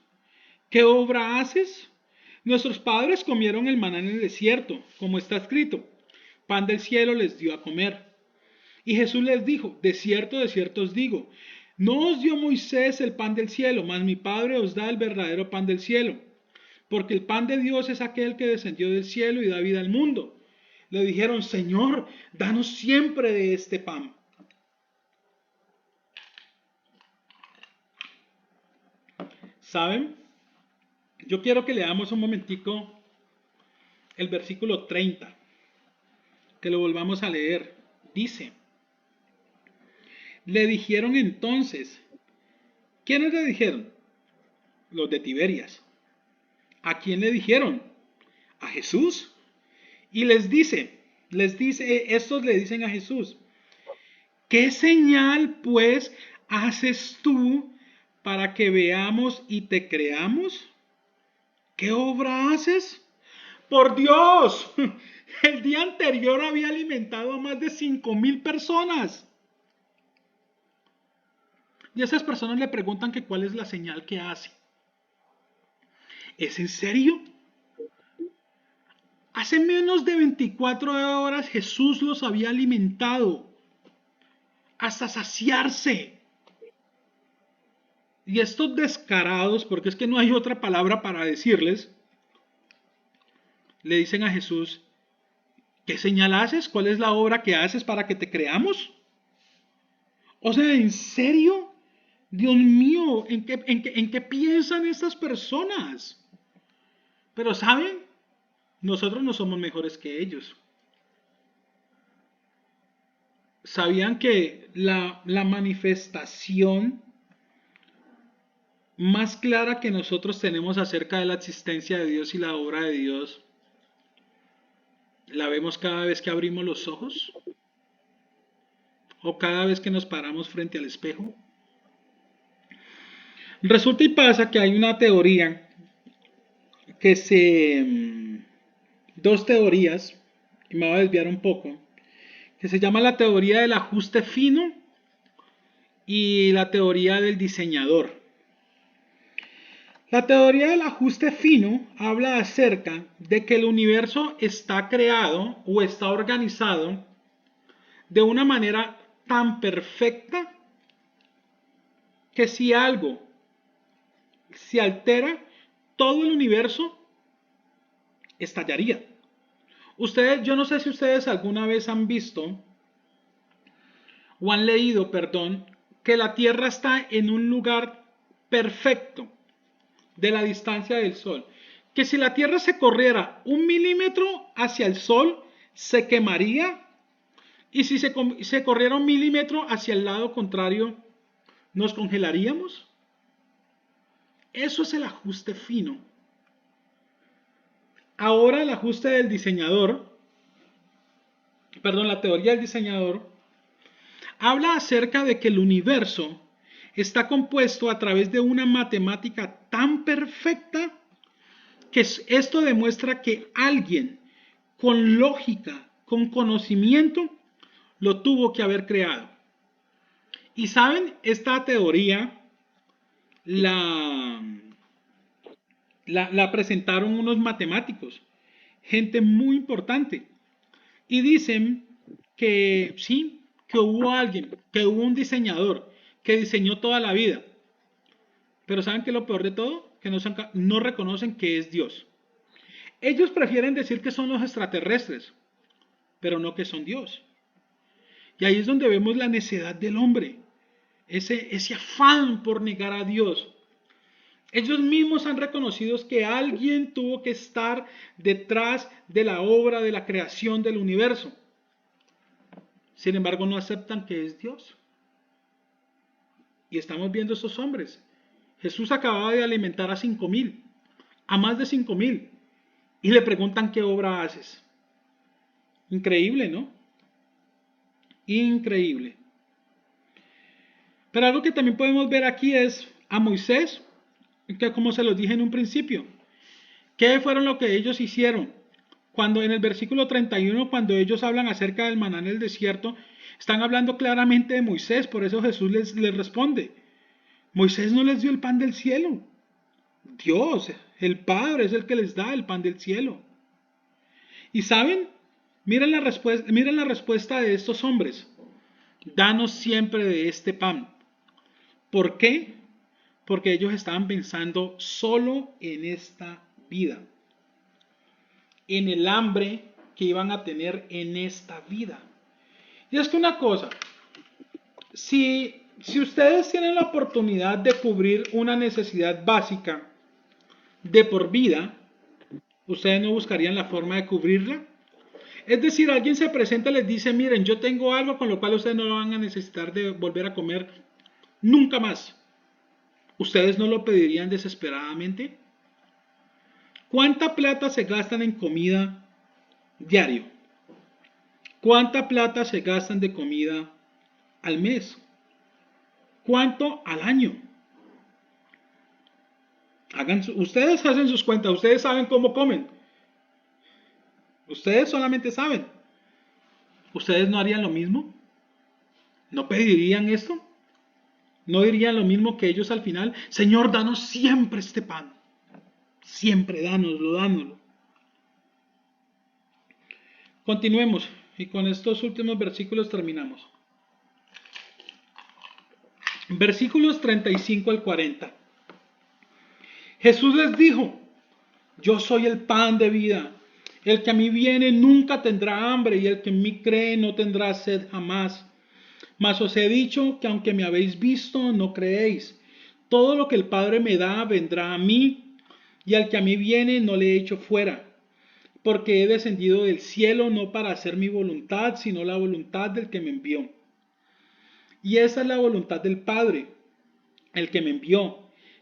¿Qué obra haces? Nuestros padres comieron el maná en el desierto, como está escrito. Pan del cielo les dio a comer. Y Jesús les dijo, de cierto os digo, no os dio Moisés el pan del cielo, mas mi Padre os da el verdadero pan del cielo. Porque el pan de Dios es aquel que descendió del cielo y da vida al mundo. Le dijeron, Señor, danos siempre de este pan. ¿Saben? Yo quiero que leamos un momentico el versículo 30, que lo volvamos a leer. Dice, le dijeron entonces, ¿quiénes le dijeron? Los de Tiberias. ¿A quién le dijeron? A Jesús. Y estos le dicen a Jesús, ¿qué señal pues haces tú para que veamos y te creamos? ¿Qué obra haces? Por Dios, el día anterior había alimentado a más de 5,000 personas. Y esas personas le preguntan que cuál es la señal que hace. ¿Es en serio? Hace menos de 24 horas Jesús los había alimentado hasta saciarse. Y estos descarados, porque es que no hay otra palabra para decirles, le dicen a Jesús, ¿qué señal haces? ¿Cuál es la obra que haces para que te creamos? O sea, ¿en serio? Dios mío, ¿en qué piensan estas personas? Pero ¿saben? Nosotros no somos mejores que ellos. ¿Sabían que la manifestación más clara que nosotros tenemos acerca de la existencia de Dios y la obra de Dios la vemos cada vez que abrimos los ojos o cada vez que nos paramos frente al espejo? Resulta y pasa que hay una teoría que dos teorías, y me voy a desviar un poco, que se llama la teoría del ajuste fino y la teoría del diseñador. La teoría del ajuste fino habla acerca de que el universo está creado o está organizado de una manera tan perfecta que si algo se altera, todo el universo estallaría. Yo no sé si ustedes alguna vez han visto o han leído, perdón, que la Tierra está en un lugar perfecto de la distancia del Sol. Que si la Tierra se corriera 1 milímetro hacia el Sol, se quemaría. Y si se corriera 1 milímetro hacia el lado contrario, nos congelaríamos. Eso es el ajuste fino. Ahora el ajuste del diseñador, perdón, la teoría del diseñador, habla acerca de que el universo está compuesto a través de una matemática tan perfecta que esto demuestra que alguien con lógica, con conocimiento, lo tuvo que haber creado. Y saben, esta teoría la, la presentaron unos matemáticos, gente muy importante, y dicen que sí, que hubo alguien, que hubo un diseñador que diseñó toda la vida. Pero ¿saben qué es lo peor de todo? Que no reconocen que es Dios. Ellos prefieren decir que son los extraterrestres, pero no que son Dios. Y ahí es donde vemos la necedad del hombre, ese afán por negar a Dios. Ellos mismos han reconocido que alguien tuvo que estar detrás de la obra de la creación del universo. Sin embargo, no aceptan que es Dios. Y estamos viendo esos hombres Jesús acababa de alimentar a 5,000, a más de 5,000, y le preguntan qué obra haces. Increíble, ¿no? Increíble. Pero algo que también podemos ver aquí es a Moisés, que como se los dije en un principio, ¿qué fueron lo que ellos hicieron? Cuando en el versículo 31, cuando ellos hablan acerca del maná en el desierto, están hablando claramente de Moisés, por eso Jesús les responde. Moisés no les dio el pan del cielo. Dios, el Padre, es el que les da el pan del cielo. Y saben, miren la respuesta de estos hombres. Danos siempre de este pan. ¿Por qué? Porque ellos estaban pensando solo en esta vida, en el hambre que iban a tener en esta vida. Y es que una cosa, si ustedes tienen la oportunidad de cubrir una necesidad básica de por vida, ¿ustedes no buscarían la forma de cubrirla? Es decir, alguien se presenta y les dice, miren, yo tengo algo con lo cual ustedes no lo van a necesitar de volver a comer nunca más. ¿Ustedes no lo pedirían desesperadamente? ¿Cuánta plata se gastan en comida diario? ¿Cuánta plata se gastan de comida al mes? ¿Cuánto al año? Ustedes hacen sus cuentas, ustedes saben cómo comen. Ustedes solamente saben. ¿Ustedes no harían lo mismo? ¿No pedirían esto? ¿No dirían lo mismo que ellos al final? Señor, danos siempre este pan. Siempre, dánoslo, dánoslo. Continuemos y con estos últimos versículos terminamos. Versículos 35 al 40. Jesús les dijo, yo soy el pan de vida. El que a mí viene nunca tendrá hambre y el que en mí cree no tendrá sed jamás. Mas os he dicho que aunque me habéis visto, no creéis. Todo lo que el Padre me da vendrá a mí, y al que a mí viene no le echo fuera. Porque he descendido del cielo no para hacer mi voluntad, sino la voluntad del que me envió. Y esa es la voluntad del Padre, el que me envió,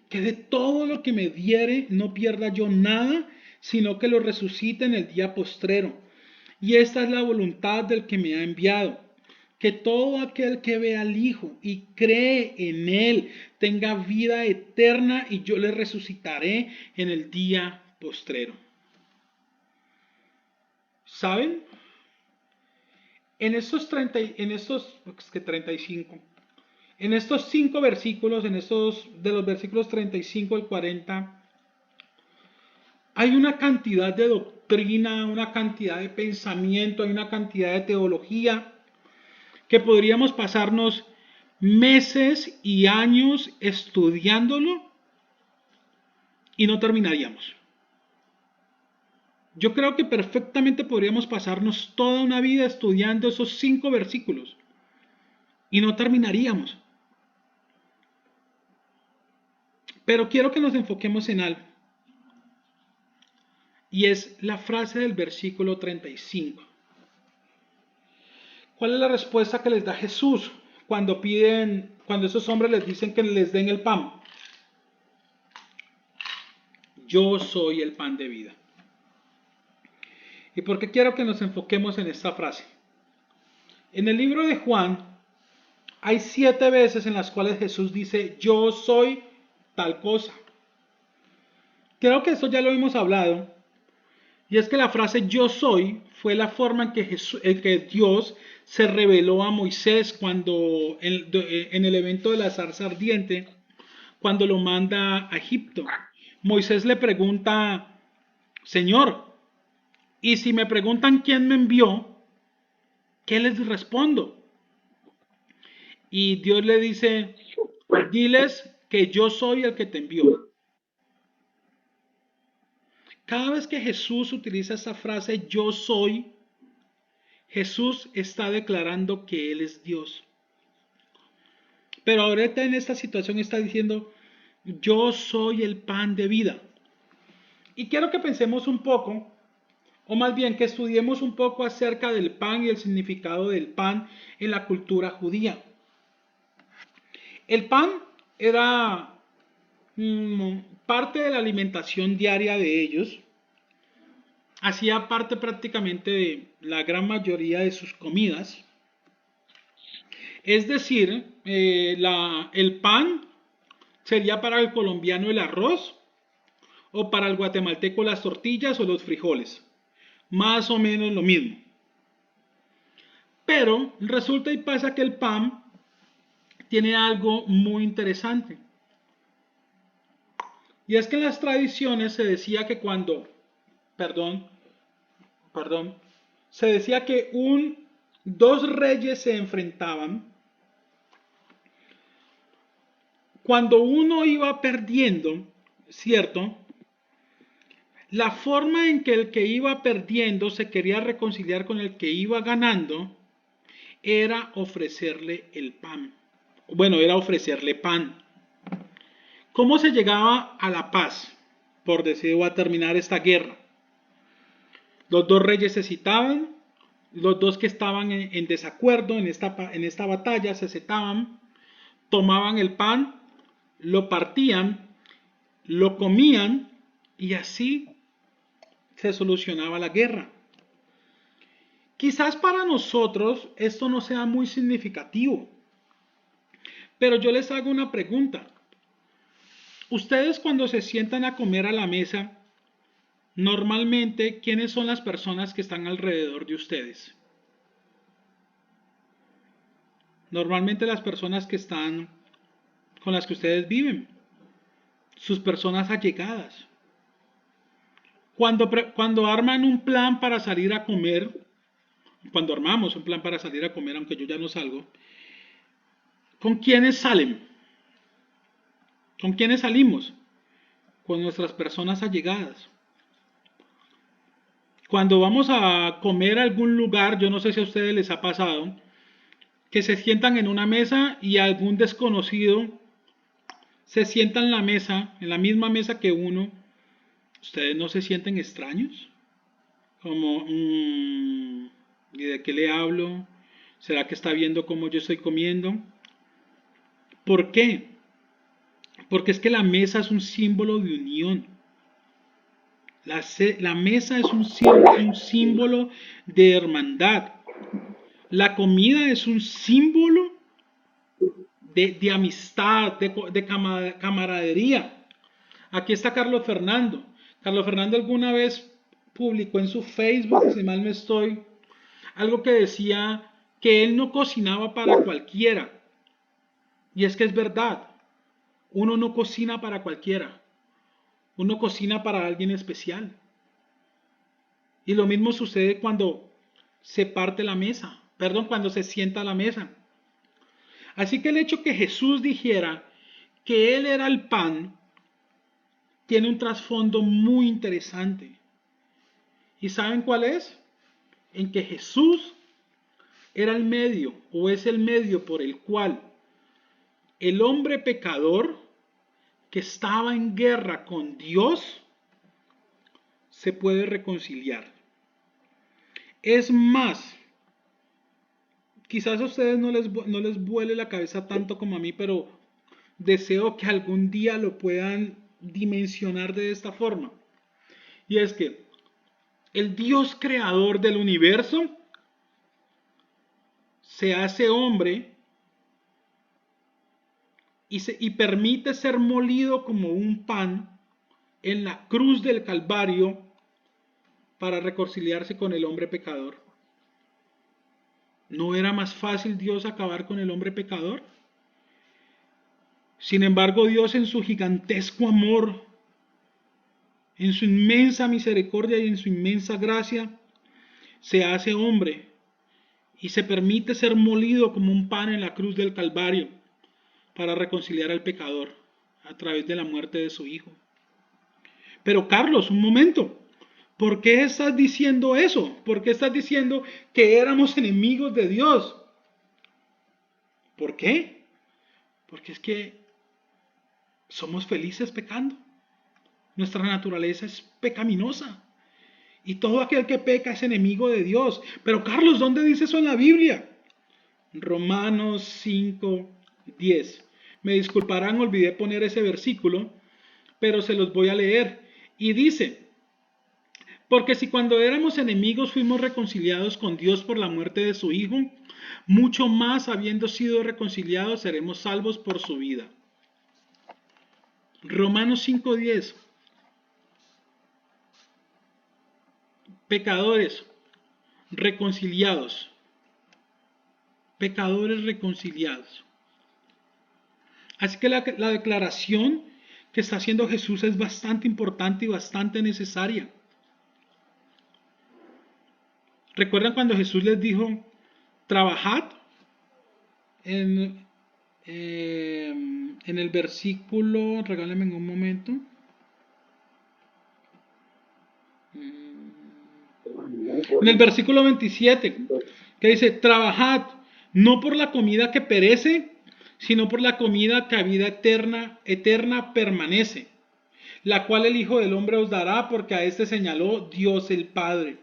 que de todo lo que me diere no pierda yo nada, sino que lo resucite en el día postrero. Y esta es la voluntad del que me ha enviado, que todo aquel que ve al Hijo y cree en Él tenga vida eterna, y yo le resucitaré en el día postrero. ¿Saben? En estos 35, en estos 5 versículos, de los versículos 35 al 40, hay una cantidad de doctrina, una cantidad de pensamiento, hay una cantidad de teología que podríamos pasarnos meses y años estudiándolo y no terminaríamos. Yo creo que perfectamente podríamos pasarnos toda una vida estudiando esos 5 versículos y no terminaríamos. Pero quiero que nos enfoquemos en algo. Y es la frase del versículo 35. ¿Cuál es la respuesta que les da Jesús cuando esos hombres les dicen que les den el pan? Yo soy el pan de vida. ¿Y por qué quiero que nos enfoquemos en esta frase? En el libro de Juan hay 7 veces en las cuales Jesús dice, yo soy tal cosa. Creo que eso ya lo hemos hablado. Y es que la frase yo soy fue la forma en que Dios se reveló a Moisés cuando en el evento de la zarza ardiente, cuando lo manda a Egipto. Moisés le pregunta, Señor, y si me preguntan quién me envió, ¿qué les respondo? Y Dios le dice, diles que yo soy el que te envió. Cada vez que Jesús utiliza esa frase yo soy, Jesús está declarando que Él es Dios. Pero ahorita en esta situación está diciendo, yo soy el pan de vida. Y quiero que pensemos un poco, o más bien que estudiemos un poco acerca del pan y el significado del pan en la cultura judía. El pan era parte de la alimentación diaria de ellos, hacía parte prácticamente de la gran mayoría de sus comidas. Es decir, el pan sería para el colombiano el arroz o para el guatemalteco las tortillas o los frijoles. Más o menos lo mismo. Pero resulta y pasa que el pan tiene algo muy interesante. Y es que en las tradiciones se decía que perdón, perdón, se decía que dos reyes se enfrentaban. Cuando uno iba perdiendo, ¿cierto? La forma en que el que iba perdiendo se quería reconciliar con el que iba ganando era ofrecerle el pan. Bueno, era ofrecerle pan. ¿Cómo se llegaba a la paz? Por decir, o a terminar esta guerra. Los dos reyes se citaban, los dos que estaban en desacuerdo en esta batalla se citaban, tomaban el pan, lo partían, lo comían y así se solucionaba la guerra. Quizás para nosotros esto no sea muy significativo, pero yo les hago una pregunta. Ustedes cuando se sientan a comer a la mesa, normalmente, ¿quiénes son las personas que están alrededor de ustedes? Normalmente las personas que están con las que ustedes viven, sus personas allegadas. Cuando arman un plan para salir a comer, cuando armamos un plan para salir a comer, aunque yo ya no salgo, ¿con quiénes salen? ¿Con quiénes salimos? Con nuestras personas allegadas. Cuando vamos a comer a algún lugar, yo no sé si a ustedes les ha pasado, que se sientan en una mesa y algún desconocido se sienta en la mesa, en la misma mesa que uno. ¿Ustedes no se sienten extraños? Como, ¿y de qué le hablo? ¿Será que está viendo cómo yo estoy comiendo? ¿Por qué? Porque es que la mesa es un símbolo de unión. La mesa es un símbolo de hermandad. La comida es un símbolo de amistad, de camaradería. Aquí está Carlos Fernando. Carlos Fernando alguna vez publicó en su Facebook, si mal no estoy, algo que decía que él no cocinaba para cualquiera. Y es que es verdad, uno no cocina para cualquiera, uno cocina para alguien especial. Y lo mismo sucede cuando se parte la mesa, perdón, cuando se sienta a la mesa. Así que el hecho que Jesús dijera que Él era el pan tiene un trasfondo muy interesante. ¿Y saben cuál es? En que Jesús era el medio o es el medio por el cual el hombre pecador que estaba en guerra con Dios se puede reconciliar. Es más, quizás a ustedes no les vuele la cabeza tanto como a mí, pero deseo que algún día lo puedan dimensionar de esta forma. Y es que el Dios creador del universo se hace hombre y permite ser molido como un pan en la cruz del Calvario para reconciliarse con el hombre pecador. ¿No era más fácil Dios acabar con el hombre pecador? Sin embargo, Dios en su gigantesco amor, en su inmensa misericordia y en su inmensa gracia, se hace hombre y se permite ser molido como un pan en la cruz del Calvario para reconciliar al pecador a través de la muerte de su Hijo. Pero Carlos, un momento, ¿por qué estás diciendo eso? ¿Por qué estás diciendo que éramos enemigos de Dios? ¿Por qué? Porque es que somos felices pecando. Nuestra naturaleza es pecaminosa. Y todo aquel que peca es enemigo de Dios. Pero Carlos, ¿dónde dice eso en la Biblia? Romanos 5:10. Me disculparán, olvidé poner ese versículo. pero se los voy a leer. Y dice, porque si cuando éramos enemigos fuimos reconciliados con Dios por la muerte de su Hijo, mucho más habiendo sido reconciliados seremos salvos por su vida. Romanos 5:10. Pecadores reconciliados. Pecadores reconciliados. Así que la declaración que está haciendo Jesús es bastante importante y bastante necesaria. ¿Recuerdan cuando Jesús les dijo, trabajad? En el versículo, regálenme un momento. En el versículo 27, que dice, trabajad no por la comida que perece, sino por la comida que a vida eterna permanece, la cual el Hijo del Hombre os dará, porque a este señaló Dios el Padre.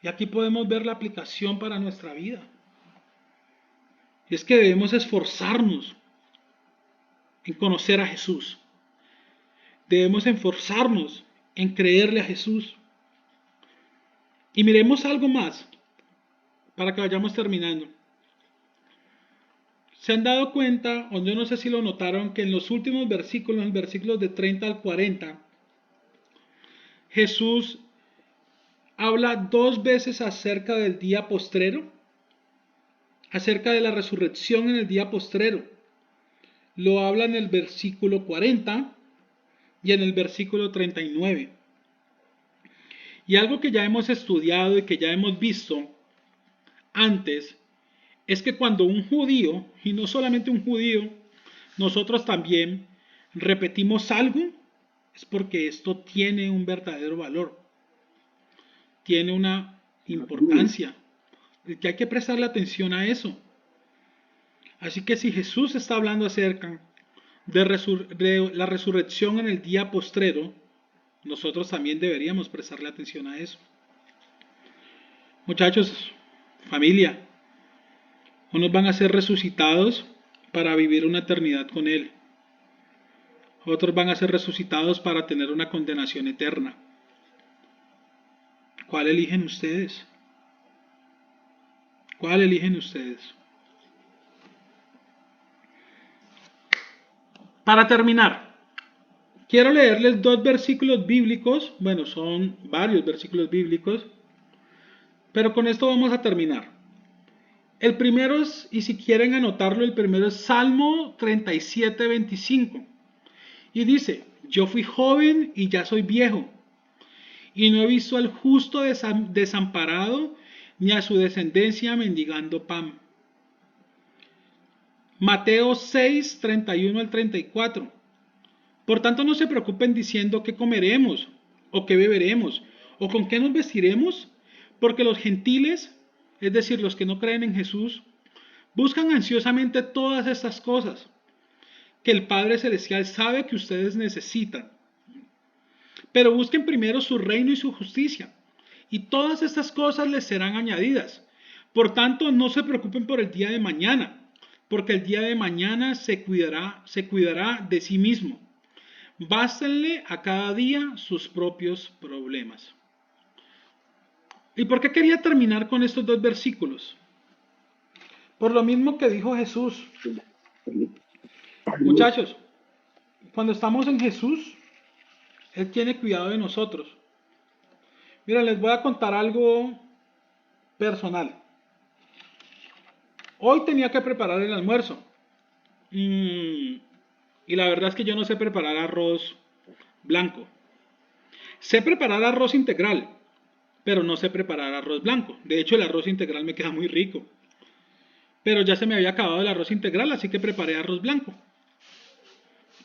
Y aquí podemos ver la aplicación para nuestra vida. Y es que debemos esforzarnos en conocer a Jesús. Debemos esforzarnos en creerle a Jesús. Y miremos algo más para que vayamos terminando. ¿Se han dado cuenta, o yo no sé si lo notaron, que en los últimos versículos, en versículos de 30 al 40, Jesús habla 2 veces acerca del día postrero, acerca de la resurrección en el día postrero? Lo habla en el versículo 40 y en el versículo 39. Y algo que ya hemos estudiado y que ya hemos visto antes, es que cuando un judío, y no solamente un judío, nosotros también repetimos algo, es porque esto tiene un verdadero valor, tiene una importancia, que hay que prestarle atención a eso. Así que si Jesús está hablando acerca de la resurrección en el día postrero, nosotros también deberíamos prestarle atención a eso. Muchachos, familia, unos van a ser resucitados para vivir una eternidad con Él. Otros van a ser resucitados para tener una condenación eterna. ¿Cuál eligen ustedes? ¿Cuál eligen ustedes? Para terminar, quiero leerles 2 versículos bíblicos. Bueno, son varios versículos bíblicos, pero con esto vamos a terminar. El primero es, y si quieren anotarlo, el primero es Salmo 37:25. Y dice, yo fui joven y ya soy viejo, y no he visto al justo desamparado, ni a su descendencia mendigando pan. Mateo 6:31 al 34. Por tanto, no se preocupen diciendo qué comeremos, o qué beberemos, o con qué nos vestiremos, porque los gentiles, es decir, los que no creen en Jesús, buscan ansiosamente todas estas cosas que el Padre Celestial sabe que ustedes necesitan. Pero busquen primero su reino y su justicia, y todas estas cosas les serán añadidas. Por tanto, no se preocupen por el día de mañana, porque el día de mañana se cuidará de sí mismo. Bástenle a cada día sus propios problemas. ¿Y por qué quería terminar con estos 2 versículos? Por lo mismo que dijo Jesús. Muchachos, cuando estamos en Jesús, Él tiene cuidado de nosotros. Mira, les voy a contar algo personal. Hoy tenía que preparar el almuerzo. Y la verdad es que yo no sé preparar arroz blanco. Sé preparar arroz integral, pero no sé preparar arroz blanco. De hecho, el arroz integral me queda muy rico. Pero ya se me había acabado el arroz integral, así que preparé arroz blanco.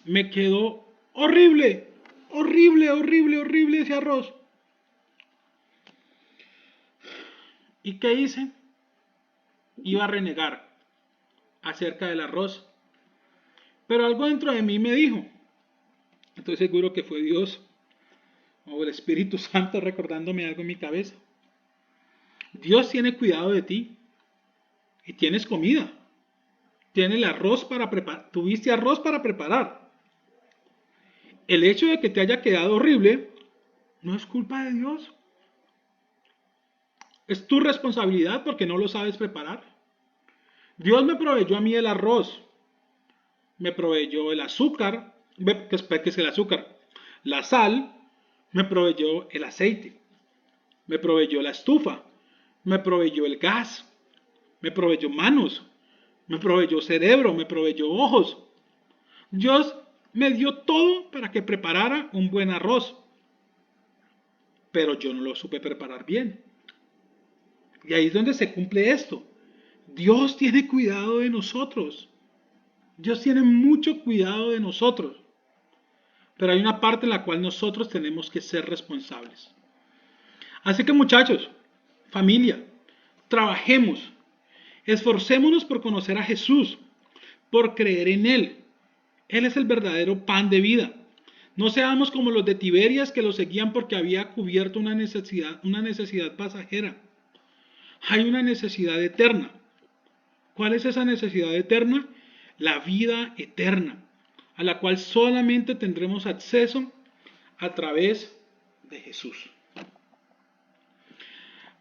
Me quedó horrible, horrible, horrible, horrible ese arroz. ¿Y qué hice? Iba a renegar acerca del arroz. Pero algo dentro de mí me dijo, estoy seguro que fue Dios o el Espíritu Santo recordándome algo en mi cabeza. Dios tiene cuidado de ti y tienes comida. Tienes el arroz para preparar. Tuviste arroz para preparar. el hecho de que te haya quedado horrible no es culpa de Dios. Es tu responsabilidad porque no lo sabes preparar. Dios me proveyó a mí el arroz, me proveyó el azúcar, ¿qué es el azúcar? La sal, me proveyó el aceite, me proveyó la estufa, me proveyó el gas, me proveyó manos, me proveyó cerebro, me proveyó ojos. Dios me dio todo para que preparara un buen arroz, pero yo no lo supe preparar bien. Y ahí es donde se cumple esto. Dios tiene cuidado de nosotros. Dios tiene mucho cuidado de nosotros. Pero hay una parte en la cual nosotros tenemos que ser responsables. Así que muchachos, familia, trabajemos, esforcémonos por conocer a Jesús, por creer en Él. Él es el verdadero pan de vida. No seamos como los de Tiberias que lo seguían porque había cubierto una necesidad pasajera. Hay una necesidad eterna. ¿Cuál es esa necesidad eterna? La vida eterna, a la cual solamente tendremos acceso a través de Jesús.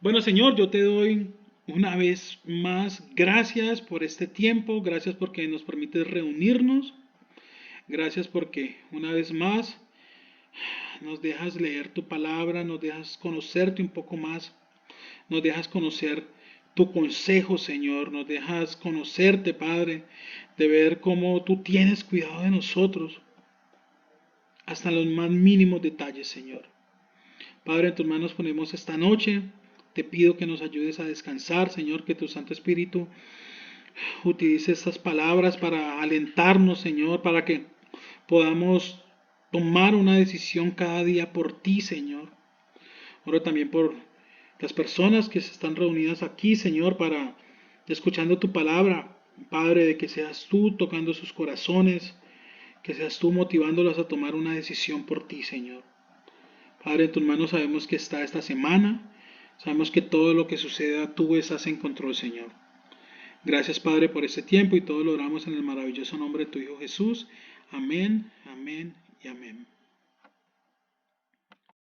Bueno, Señor, yo te doy una vez más gracias por este tiempo, gracias porque nos permites reunirnos, gracias porque una vez más nos dejas leer tu palabra, nos dejas conocerte un poco más, nos dejas conocer tu consejo, Señor, nos dejas conocerte, Padre, de ver cómo tú tienes cuidado de nosotros, hasta los más mínimos detalles, Señor. Padre, en tus manos ponemos esta noche, te pido que nos ayudes a descansar, Señor, que tu Santo Espíritu utilice estas palabras para alentarnos, Señor, para que podamos tomar una decisión cada día por ti, Señor. Oro también por las personas que se están reunidas aquí, Señor, para escuchando tu palabra, Padre, de que seas tú tocando sus corazones, que seas tú motivándolas a tomar una decisión por ti, Señor. Padre, en tus manos sabemos que está esta semana, sabemos que todo lo que suceda tú estás en control, Señor. Gracias, Padre, por este tiempo y todo lo oramos en el maravilloso nombre de tu Hijo Jesús. Amén, amén y amén.